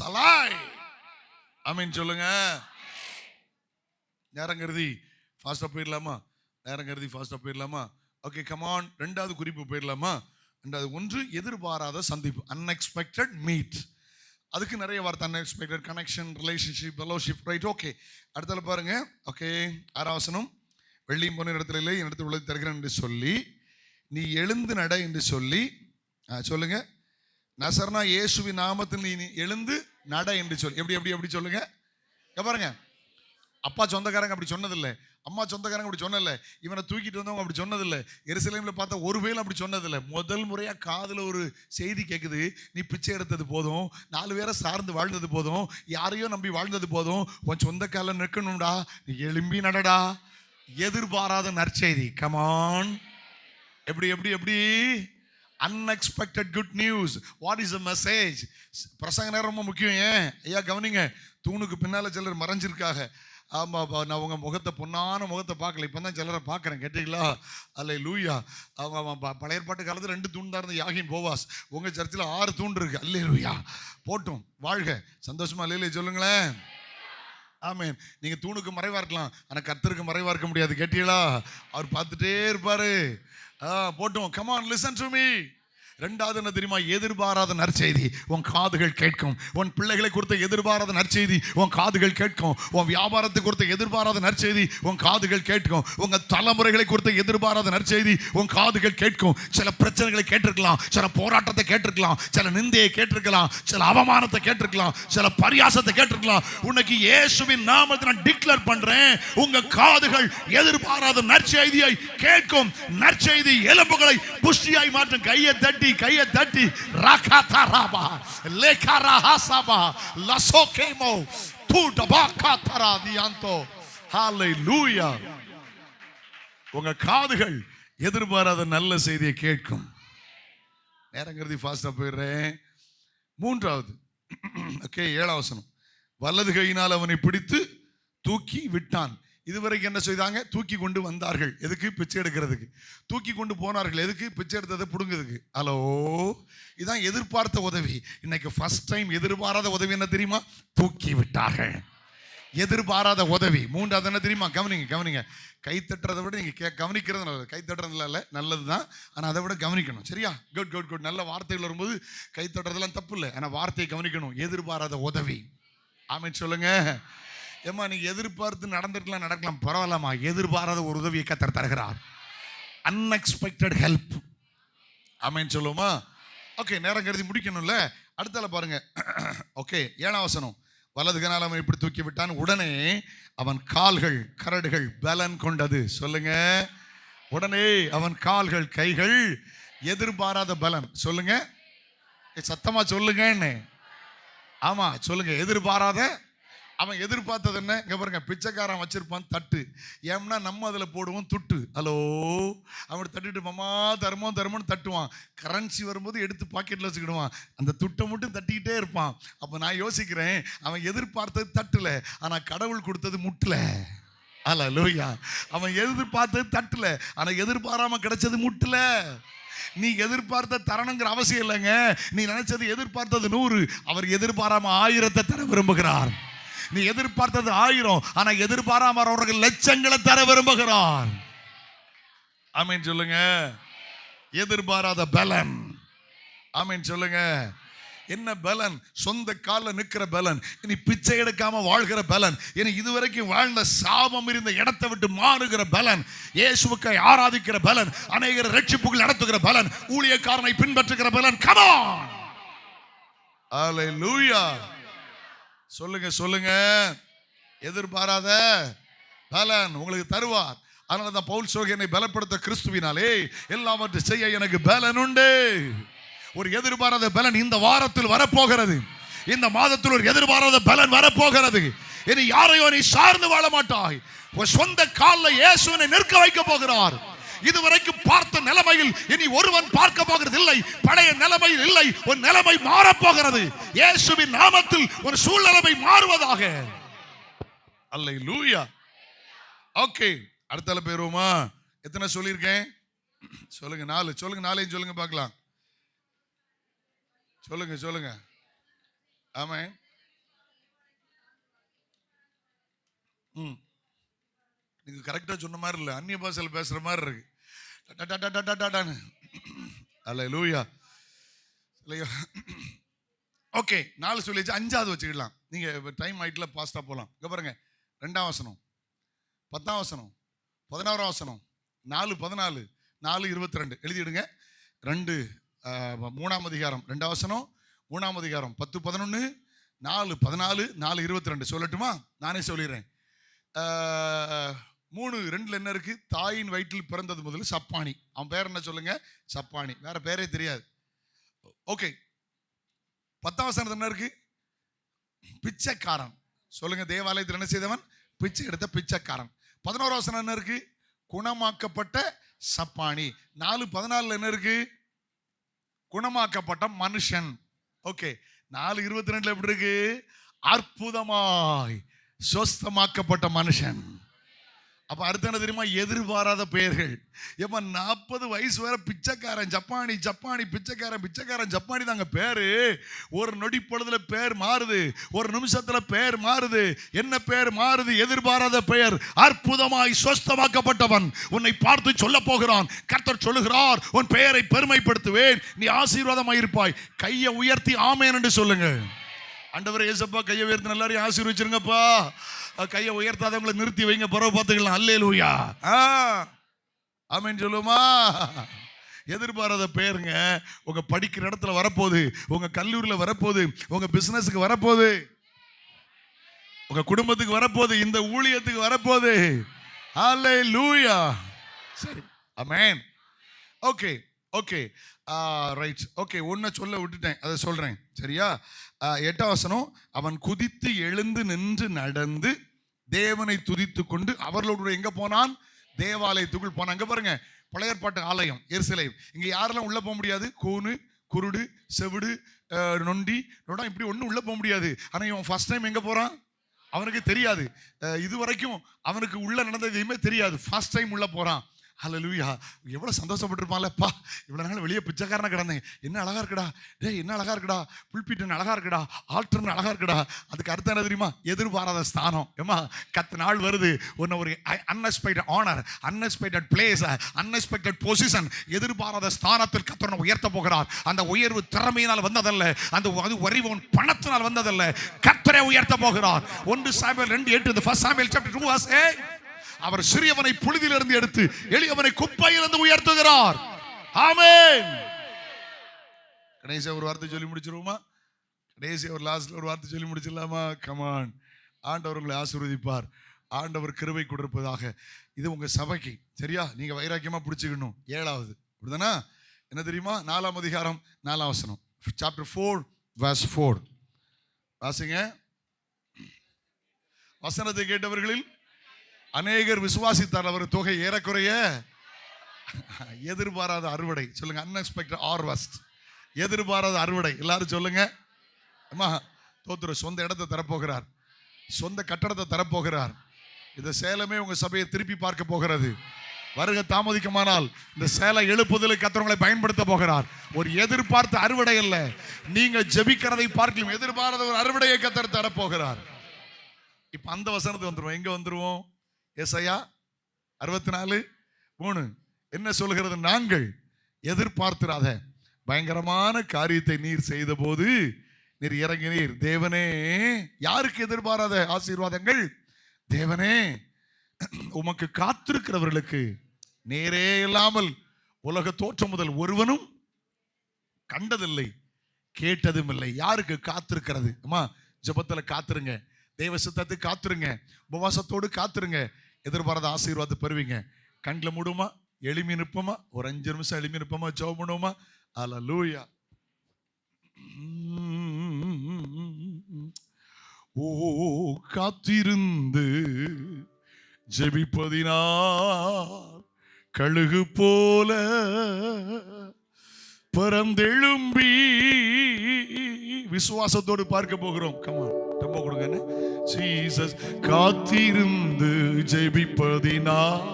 alive. ஆமென் சொல்லுங்க. நேரம் கருதி ஃபாஸ்டா போயிடலாமா? Okay, come on. 2வது குறிப்பு போயிடலாமா? 2வது, 1 எதிர்பாராத சந்திப்பு, அன்எக்ஸ்பெக்டட் மீட். அதுக்கு நிறைய வார்த்தை, unexpected connection, relationship, fellowship, right? Okay, அடுத்தல பாருங்க. ஓகே, 6வது வசனம். வெள்ளியும் பொன்னும் இடத்துல இல்லை, என்னிடத்தில் உள்ளதை தருகிறேன் என்று சொல்லி நீ எழுந்து நட என்று சொல்லி, சொல்லுங்க, நசரனா இயேசுவின் நாமத்தில் நீ எழுந்து நட என்று சொல்லி. எப்படி சொல்லுங்க பாருங்க. அப்பா சொந்தக்காரங்க அப்படி சொன்னதில்லை, அம்மா சொந்தக்காரங்க அப்படி சொன்னதில்லை, இவனை தூக்கிட்டு வந்தவங்க அப்படி சொன்னதில்லை, எருசலேமில் பார்த்தா ஒரு வேளை அப்படி சொன்னதில்லை. முதல் முறையாக காதில் ஒரு செய்தி கேட்குது, நீ பிச்சை எடுத்தது போதும், 4 பேரை சார்ந்து வாழ்ந்தது போதும், யாரையோ நம்பி வாழ்ந்தது போதும், உன் சொந்த கால நிற்கணும்டா, நீ எழும்பி நடடா. எதிர்பாராத நற்செய்தி. கமான். எப்படி எப்படி எப்படி unexpected good news. What is the message? பிரசங்க நேரம் ரொம்ப முக்கியம். ஏன் ஐயா கவனிங்க, தூணுக்கு பின்னால சிலர் மறைஞ்சிருக்காங்க. ஆமா, நான் உங்க முகத்தை, பொன்னான முகத்தை பார்க்கல, இப்போ தான் சிலரை பார்க்குறேன். கேட்டீங்களா? அல்லேலூயா. அவங்க பழைய ஏற்பாட்டு காலத்தில் 2 தூண் தான் இருந்த யாகின் போவாஸ். உங்கள் சர்ச்சில் 6 தூண் இருக்கு. அல்லேலூயா. போட்டும், வாழ்க சந்தோஷமா. அல்லேலூயா சொல்லுங்களேன். ஆமென். நீங்க தூணுக்கு மறைவா இருக்கலாம், ஆனால் கர்த்தருக்கு மறைவா இருக்க முடியாது. கேட்டீங்களா? அவர் பார்த்துட்டே இருப்பாரு. போட்டும். come on, listen to me. ரெண்டாவது என்ன தெரியுமா? எதிர்பாராத நற்செய்தி உன் காதுகள் கேட்கும். உன் பிள்ளைகளை குறித்த எதிர்பாராத நற்செய்தி உன் காதுகள் கேட்கும். உன் வியாபாரத்தை குறித்த எதிர்பாராத நற்செய்தி உன் காதுகள் கேட்கும். உங்க தலைமுறைகளை குறித்த எதிர்பாராத நற்செய்தி உன் காதுகள் கேட்கும். சில பிரச்சனைகளை கேட்டிருக்கலாம், சில போராட்டத்தை கேட்டிருக்கலாம், சில நிந்தையை கேட்டிருக்கலாம், சில அவமானத்தை கேட்டிருக்கலாம், சில பரியாசத்தை கேட்டிருக்கலாம். உனக்கு இயேசுவின் நாமத்தை நான் டிக்ளேர் பண்றேன், உங்க காதுகள் எதிர்பாராத நற்செய்தியை கேட்கும். நற்செய்தி எலும்புகளை புஷ்டியாய் மாற்றும். கையை தட்டி ராகாதாராபா லேகாராஹாசாபா லசோகேமோ துடபாகாதரா தியாந்தோ. ஹalleluya. உங்க காதுகள் எதிர்பாராத நல்ல செய்தியை கேட்கும். நேரங்கிறது ஃபாஸ்டா போயிடுறேன். 3வது, ஓகே, 7ஆம் வசனம். வலது கையினால் அவனை பிடித்து தூக்கி விட்டான். இதுவரைக்கும் என்ன செய்தாங்க? தூக்கி கொண்டு வந்தார்கள். எதுக்கு? பிச்சை எடுக்கிறதுக்கு. தூக்கி கொண்டு போனார்கள். எதுக்கு? பிச்சை எடுத்ததை புடுங்கிறதுக்கு. ஹலோ, இதான் எதிர்பார்த்த உதவி. இன்னைக்கு ஃபர்ஸ்ட் டைம் எதிர்பாராத உதவி என்ன தெரியுமா? தூக்கி விட்டார்கள். எதிர்பாராத உதவி. 3வது என்ன தெரியுமா? கவனிங்க. கை தட்டுறதை விட நீங்க கவனிக்கிறது நல்லது. கை தட்டுறது இல்லை, நல்லது தான், ஆனால் அதை விட கவனிக்கணும். சரியா? குட். நல்ல வார்த்தைகள் வரும்போது கை தட்டுறதெல்லாம் தப்பு இல்லை, ஆனால் வார்த்தையை கவனிக்கணும். எதிர்பாராத உதவி. ஆமென் சொல்லுங்க. ஏமா, நீங்க எதிர்பார்த்து நடக்கலாம், பரவாயில்லமா. எதிர்பாராத ஒரு உதவியை கர்த்தர் தருகிறார். Unexpected help. ஆமென் சொல்லுமா? ஓகே, நேரம் கருதி முடிக்கணும்ல. அடுத்தால பாருங்க. ஓகே, 7ஆம் வசனம். வலது கையால் அவன் இப்படி தூக்கி விட்டான். உடனே அவன் கால்கள், கரடுகள் பலன் கொண்டது. சொல்லுங்க. உடனே அவன் கால்கள், கைகள் எதிர்பாராத பலன். சொல்லுங்க, சத்தமா சொல்லுங்கன்னு. ஆமா சொல்லுங்க. எதிர்பாராத. அவன் எதிர்பார்த்தது என்ன? இங்க பாருங்க, பிச்சைக்காரன் வச்சிருப்பான் தட்டு. ஏம்னா நம்ம அதுல போடுவோம் துட்டு. ஹலோ, அவன் தட்டிட்டு மாமா தர்மம் தட்டுவான். கரன்சி வரும்போது எடுத்து பாக்கெட்ல வச்சுக்கிடுவான். அந்த துட்டை மட்டும் தட்டிக்கிட்டே இருப்பான். அப்ப நான் யோசிக்கிறேன், அவன் எதிர்பார்த்தது தட்டுல, ஆனா கடவுள் கொடுத்தது முட்டுல. அல்லேலூயா. அவன் எதிர்பார்த்தது தட்டுல, ஆனா எதிர்பாராம கிடைச்சது முட்டுல. நீ எதிர்பார்த்த தரணுங்கிற அவசியம் இல்லைங்க. நீ நினைச்சது எதிர்பார்த்தது 100, அவர் எதிர்பாராம 1000 தர விரும்புகிறார். நீ எதிர்பார்த்தது 1000, ஆனா எதிர்பாராம அவர்கள் லட்சங்களை தர விரும்புகிறார். ஆமென் சொல்லுங்க. எதிர்பாராத பலன். ஆமென் சொல்லுங்க. என்ன பலன்? சொந்த கால நிற்கிற பலன். இனி பிச்சை எடுக்காம வாழ்கிற பலன். இனி இதுவரைக்கும் வாழ்ந்த சாபம் இருந்த இடத்தை விட்டு மாறுகிற பலன். இயேசுவை ஆராதிக்கிற பலன். அநேகர் ரட்சிப்புகள் நடத்துகிற பலன். ஊழியக்காரனை பின்பற்றுகிற பலன். come on. ஹalleluya. சொல்லுங்க. எதிர்பாராத பலன் உங்களுக்கு தருவார். அதனால தான் பவுல் சொல்கிறார், என்னை பலப்படுத்த கிறிஸ்துவினாலே எல்லாவற்றையும் செய்ய எனக்கு பலன் உண்டு. ஒரு எதிர்பாராத பலன் இந்த வாரத்தில் வரப்போகிறது. இந்த மாதத்தில் ஒரு எதிர்பாராத பலன் வரப்போகிறது. இனி யாரையோ நீ சார்ந்து வாழ மாட்டாய். உன் சொந்த காலில் இயேசுவை நிற்க வைக்க போகிறார். இதுவரைக்கும் பார்த்த நிலைமையில் இனி ஒருவன் பார்க்க போகிறது இல்லை. பழைய நிலைமையில் இல்லை. ஒரு நிலைமை மாறப்போகிறது. இயேசுவின் நாமத்தில் ஒரு சூழ்நிலைமை மாறுவதாக. அல்லேலூயா. ஓகே, அடுத்தால போயிருவோமா? எத்தனை சொல்லியிருக்கேன்? சொல்லுங்க. 4 சொல்லுங்க. 4 சொல்லுங்க பார்க்கலாம். சொல்லுங்க. ஆமென். நீங்க கரெக்டா சொன்ன மாதிரி இல்லை, அந்நிய பாஷையில் பேசுற மாதிரி இருக்கு. அல்லேலூயா. ஓகே, 4 சொல்லிச்சு. 5வது வச்சுக்கலாம். நீங்க டைம் ஆயிட்டுல பாஸ்டா போலாம். இங்க பாருங்க, 2ஆம் வசனம், 10ஆம் வசனம், 11ஆம் வசனம், 4:14, 4:22 எழுதிடுங்க. 3ஆம் அதிகாரம் 2ஆம் வசனம், 3ஆம் அதிகாரம் 10:11, 4:14, 4:22 சொல்லட்டுமா? நானே சொல்லிடுறேன். 3:2 என்ன இருக்கு? தாயின் வயிற்றில் பிறந்தது முதல் சப்பானி. அவன் பேர் என்ன சொல்லுங்க? சப்பானி. வேற பேரே தெரியாது. ஓகே. 10ஆம் வசனம் என்ன இருக்கு? பிச்சைக்காரன். சொல்லுங்க, தேவாலயத்தில் என்ன செய்தவன்? பிச்சை எடுத்த பிச்சைக்காரன். 11ஆம் வசனம் என்ன இருக்கு? குணமாக்கப்பட்ட சப்பானி. 4:14 என்ன இருக்கு? குணமாக்கப்பட்ட மனுஷன். ஓகே. 4:22 எப்படி இருக்கு? அற்புதமாய் சொஸ்தமாக்கப்பட்ட மனுஷன். அப்ப அடுத்து என்ன தெரியுமா? எதிர்பாராத பெயர்கள். ஏமா 40 வயசு வரை பிச்சைக்காரன் ஜப்பானி, ஜப்பானி பிச்சைக்காரன், பிச்சைக்காரன் ஜப்பானி தாங்க பேரு. ஒரு நொடி பொழுதுல பேர் மாறுது, ஒரு நிமிஷத்துல பேர் மாறுது. என்ன பேர் மாறுது? எதிர்பாராத பெயர். அற்புதமாய் சொஸ்தமாக்கப்பட்டவன். உன்னை பார்த்து சொல்ல போகிறான். கர்த்தர் சொல்லுகிறார், உன் பெயரை பெருமைப்படுத்துவேன், நீ ஆசீர்வாதமாய் இருப்பாய். கையை உயர்த்தி ஆமென் என்று சொல்லுங்க. ஆண்டவரே இயேசுப்பா, கையை உயர்த்தி எல்லாரையும் ஆசீர்வதிச்சிருங்கப்பா. கையை உயர்த்தாதவங்களை நிறுத்தி வைங்க, பரவ பார்த்துக்கலாம். அல்லேலூயா. ஆமென் சொல்லுமா? எதிர்பாராத பெயருங்க. உங்க படிக்கிற இடத்துல வரப்போகுது, உங்க கல்லூரியில் வரப்போகுது, உங்க பிசினஸுக்கு வரப்போகுது, உங்க குடும்பத்துக்கு வரப்போகுது, இந்த ஊழியத்துக்கு வரப்போகுது. அல்லேலூயா. சரி, ஆமென். Okay okay right. ஓகே, ஒன்றை சொல்ல விட்டுட்டேன், அதை சொல்றேன். சரியா? 8ஆம் வசனம், அவன் குதித்து எழுந்து நின்று நடந்து தேவனை துதித்து கொண்டு அவர்களோடு எங்க போனான்? தேவாலயத்துக்குள் போனான். அங்க பாருங்க, பழைய ஏற்பாட்டு ஆலயம் எருசலேம். இங்க யாரெல்லாம் உள்ள போக முடியாது? கூனு, குருடு, செவிடு, நொண்டி, இப்படி ஒன்றும் உள்ள போக முடியாது. ஆனா இவன் ஃபர்ஸ்ட் டைம் எங்க போறான்? அவனுக்கு தெரியாது. இது வரைக்கும் அவனுக்கு உள்ள நடந்தது எதுவுமே தெரியாது. ஃபர்ஸ்ட் டைம் உள்ள போறான். ஹல்லேலூயா. எவ்வளோ சந்தோஷப்பட்டிருப்பான்லப்பா. இவ்வளோ நாள் வெளியே பிச்சைக்காரனா கிடந்தேன், என்ன அழகா இருக்குடா, டேய் என்ன அழகா இருக்குடா, புல்பீட்டு அழகா இருக்குடா, ஆல்டர்னு அழகா இருக்குடா. அதுக்கு அர்த்தம் என்ன தெரியுமா? எதிர்பாராத ஸ்தானம். ஏமா, கத்த நாள் வருது, உன்னை ஒரு unexpected honour, unexpected place, unexpected position, எதிர்பாராத ஸ்தானத்தில் கத்தனை உயர்த்த போகிறார். அந்த உயர்வு திறமையினால் வந்ததல்ல, அந்த வரிவன் பணத்தினால் வந்ததல்ல, கத்தரை உயர்த்த போகிறார். 1 சாமுவேல் 2:8, இந்த 1 சாமுவேல் chapter 2 verse 8. அவர் சிறியவனை புழுதியிலிருந்து எடுத்து எளியவனை குப்பையிலிருந்து உயர்த்துகிறார். ஆமென். கடைசியா ஒரு வார்த்தை சொல்லி முடிச்சிருவோமா? கடைசியா ஒரு லாஸ்ட்ல ஒரு வார்த்தை சொல்லி முடிச்சிடலாமா? கமான். ஆண்டவர் உங்களை ஆசீர்வதிப்பார். ஆண்டவர் கிருபை கொடுப்பதாக. இது உங்க சபைக்கு. சரியா? நீங்க வைராக்கியமா பிடிச்சுக்கணும். 7வது அப்படிதானா? என்ன தெரியுமா? 4ஆம் அதிகாரம் 4ஆம் வசனம், chapter 4 verse 4 வாசிங்க. வசனத்தை கேட்டவர்களில் அநேகர் விசுவாசித்தார். அவர் தொகை ஏறக்குறைய எதிர்பாராத அறுவடை. சொல்லுங்க, அன்எக்ஸ்பெக்டட் ஹார்வெஸ்ட். எதிர்பாராத அறுவடை. எல்லாரும் சொல்லுங்க. அம்மா தோத்துற சொந்த இடத்தை தரப்போகிறார், சொந்த கட்டடத்தை தரப்போகிறார். இந்த சேலமே உங்க சபையை திருப்பி பார்க்க போகிறது. வருகை தாமதிக்குமானால் இந்த சேலை எழுப்புதலுக்கு கர்த்தர் பயன்படுத்த போகிறார். ஒரு எதிர்பார்த்த அறுவடை அல்ல, நீங்க ஜெபிக்கிறதை பார்க்கலாம் எதிர்பாராத ஒரு அறுவடையை கர்த்தர் தரப்போகிறார். இப்ப அந்த வசனத்துக்கு வந்துருவோம். எங்க வந்துருவோம்? ஏசாயா 64:3 என்ன சொல்கிறது? நாங்கள் எதிர்பார்த்திராத பயங்கரமான காரியத்தை நீர் செய்த போது நீர் இறங்கினீர். தேவனே, யாருக்கு எதிர்பாராத ஆசீர்வாதங்கள்? தேவனே, உமக்கு காத்திருக்கிறவர்களுக்கு நேரே இல்லாமல் உலக தோற்றம் முதல் ஒருவனும் கண்டதில்லை, கேட்டதும் இல்லை. யாருக்கு காத்திருக்கிறது? அம்மா ஜெபத்துல காத்துருங்க, தேவ சித்தத்துக்கு காத்துருங்க, உபவாசத்தோடு காத்துருங்க. எதிர்பாராத ஆசீர்வாதத்தை பெறுவீங்க. கண்ணில் மூடுமா, எளிமை நிற்போமா, ஒரு 5 நிமிஷம் எளிமை நிற்போமா, ஜெபம் பண்ணுவோமா? அல்லேலூயா. ஓ காத்திருந்து ஜெபிப்பதினால் கழுகு போல பறந்தெழும்பி விசுவாசத்தோடு பார்க்க போகிறோம். கமான், ரொம்ப கொடுங்க. ஜீசஸ் காத்திருந்து ஜெபிப்பதினால்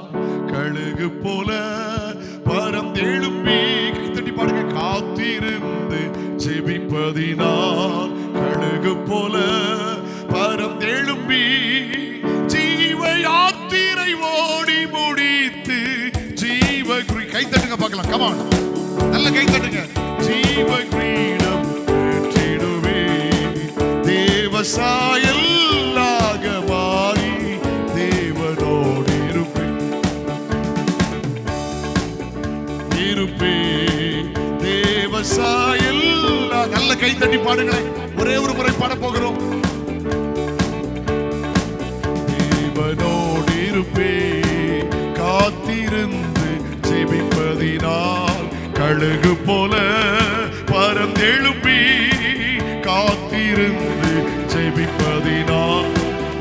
கழுகு போல பறந்தெழும்பி. கைத்தட்டி பாடுங்க. காத்திருந்து ஜெபிப்பதினால் கழுகு போல பறந்தெழும்பி ஜீவ யாத்திரை ஓடி முடித்து ஜீவ கைத்தட்டுங்க பார்க்கலாம். கமான், நல்ல கைத்தட்டுங்க. ஜீவ கிரீடம் பெற்றிடுவே, தேவசாயல்லாக மாறி தேவனோடு இருப்பே, தேவசாயல்லா. நல்ல கைத்தட்டி பாடுங்களேன். ஒரே ஒரு முறை பாட போகிறோம். தேவனோ கழுகு போல பறந்தெழும்பி காத்திருந்து ஜெபிப்பதினால்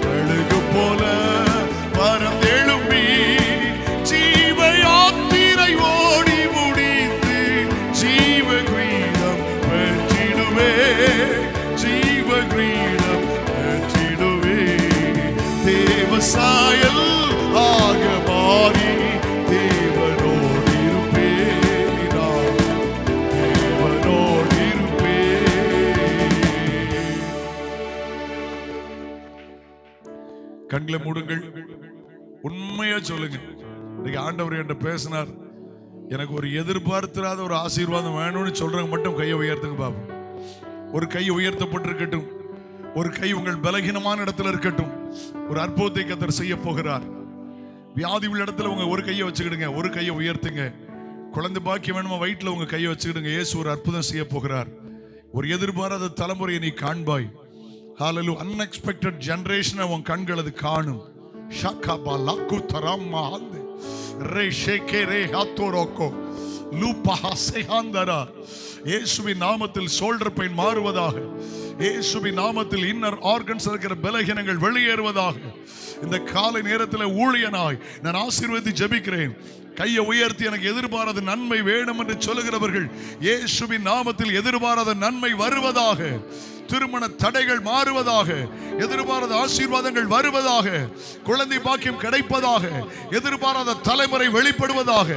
கழுகு போல பறந்தெழும்பி ஜீவ யாத்திரை ஓடி முடித்து ஜீவ கிரீடம் பெற்றிடுவே ஜீவ கிரீடம் பெற்றிடுவே தேவ சாயல் ஆக மாறி தேவனோடு இருப்பேன் நான் தேவனோடு இருப்பேன். கண்களை மூடுங்கள், உண்மையா சொல்லுங்க. இன்னைக்கு ஆண்டவர் என்கிட்ட பேசினார், எனக்கு ஒரு எதிர்பார்த்திராத ஒரு ஆசீர்வாதம் வேணும்னு சொல்றவங்க மட்டும் கையை உயர்த்துங்க பாப்போம். ஒரு கை உயர்த்தப்பட்டிருக்கட்டும், ஒரு கை உங்கள் பலகீனமான இடத்துல இருக்கட்டும். ஒரு அற்புதத்தை கர்த்தர் செய்ய போகிறார். வியாதி உள்ள இடத்துல உங்க ஒரு கையை வச்சுக்கிடுங்க, ஒரு கையை உயர்த்துங்க. குழந்தை பாக்கியம் வேணுமா, வயிற்றுல உங்க கையை வச்சுக்கிடுங்க. இயேசு ஒரு அற்புதம் செய்ய போகிறார். ஒரு எதிர்பாராத தலைமுறையை நீ காண்பாய். ஹalleluya. அன்எக்ஸ்பெக்டட் ஜெனரேஷனை உன் கண்கள் அது காணும். ஷக்கபா லக்கு தரம்மா ஹந்து ரே ஷேகே ரே ஹாத்தோரோக்கோ லூபா செஹாந்தரா. இயேசுவின் நாமத்தில் ஷோல்டர் பெயின் மாறுவதாக. இயேசுவின் நாமத்தில் இன்னர் ஆர்கன்ஸ் இருக்கிற பலகீனங்கள் வெளியேறுவதாக. இந்த காலை நேரத்தில் ஊழியனாய் நான் ஆசீர்வதித்து ஜெபிக்கிறேன். கையை உயர்த்தி எனக்கு எதிர்பாராத நன்மை வேணும் என்று சொல்லுகிறவர்கள், இயேசுவின் நாமத்தில் எதிர்பாராத நன்மை வருவதாக. திருமண தடைகள் மாறுவதாக. எதிர்பாராத ஆசீர்வாதங்கள் வருவதாக. குழந்தை பாக்கியம் கிடைப்பதாக. எதிர்பாராத தலைமுறை வெளிப்படுவதாக.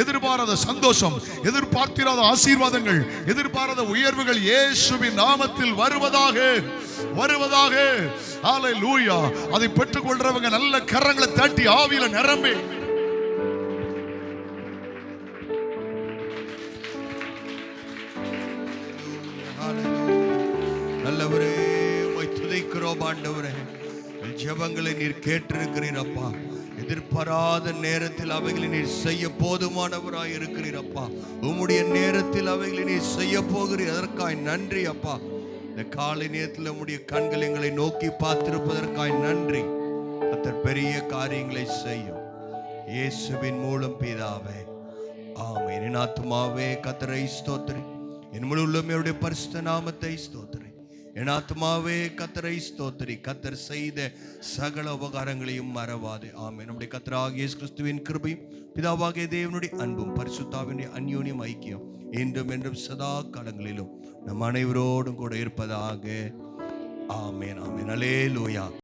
எதிர்பாராத சந்தோஷம், எதிர்பார்த்திராத ஆசீர்வாதங்கள், எதிர்பாராத உயர்வுகள் இயேசுவின் நாமத்தில் வருவதாக வருவதாக. ஹalleluya. அதை பெற்றுக் கொள்றவங்க நல்ல கரங்களை தட்டி ஆவியில நிரம்பி நல்லவரே உம்மை துதிக்கிறோம் ஆண்டவரே. ஜெபங்களை நீர் கேட்டிருக்கிறீர் அப்பா. எதிர்பாராத நேரத்தில் அவைகளை நீர் செய்ய போதுமானவராய் இருக்கிறீர் அப்பா. உம்முடைய நேரத்தில் அவைகளை நீர் செய்ய போகிறீர், அதற்காய் நன்றி அப்பா. இந்த காலை நேரத்தில் உம்முடைய கண்கள் எங்களை நோக்கி பார்த்திருப்பதற்காய் நன்றி. கர்த்தர் பெரிய காரியங்களை செய்யும் இயேசுவின் மூலம் பிதாவே, ஆமென். என் ஆத்துமாவே கர்த்தரை ஸ்தோத்திரி, என் முழு உள்ளமே பரிசுத்த நாமத்தை ஸ்தோத்திரி. என் ஆத்துமாவே கர்த்தரை ஸ்தோத்திரி, கர்த்தர் செய்த சகல உபகாரங்களையும் மறவாதே. ஆமென். நம்முடைய கர்த்தராகிய இயேசு கிறிஸ்துவின் கிருபையும் பிதாவாகிய தேவனுடைய அன்பும் பரிசுத்தாவினுடைய அந்யோன்யம் ஐக்கியம் என்றும் என்றும் சதா காலங்களிலும் நம் அனைவரோடும் கூட இருப்பதாக. ஆமென் ஆமென். அல்லேலூயா.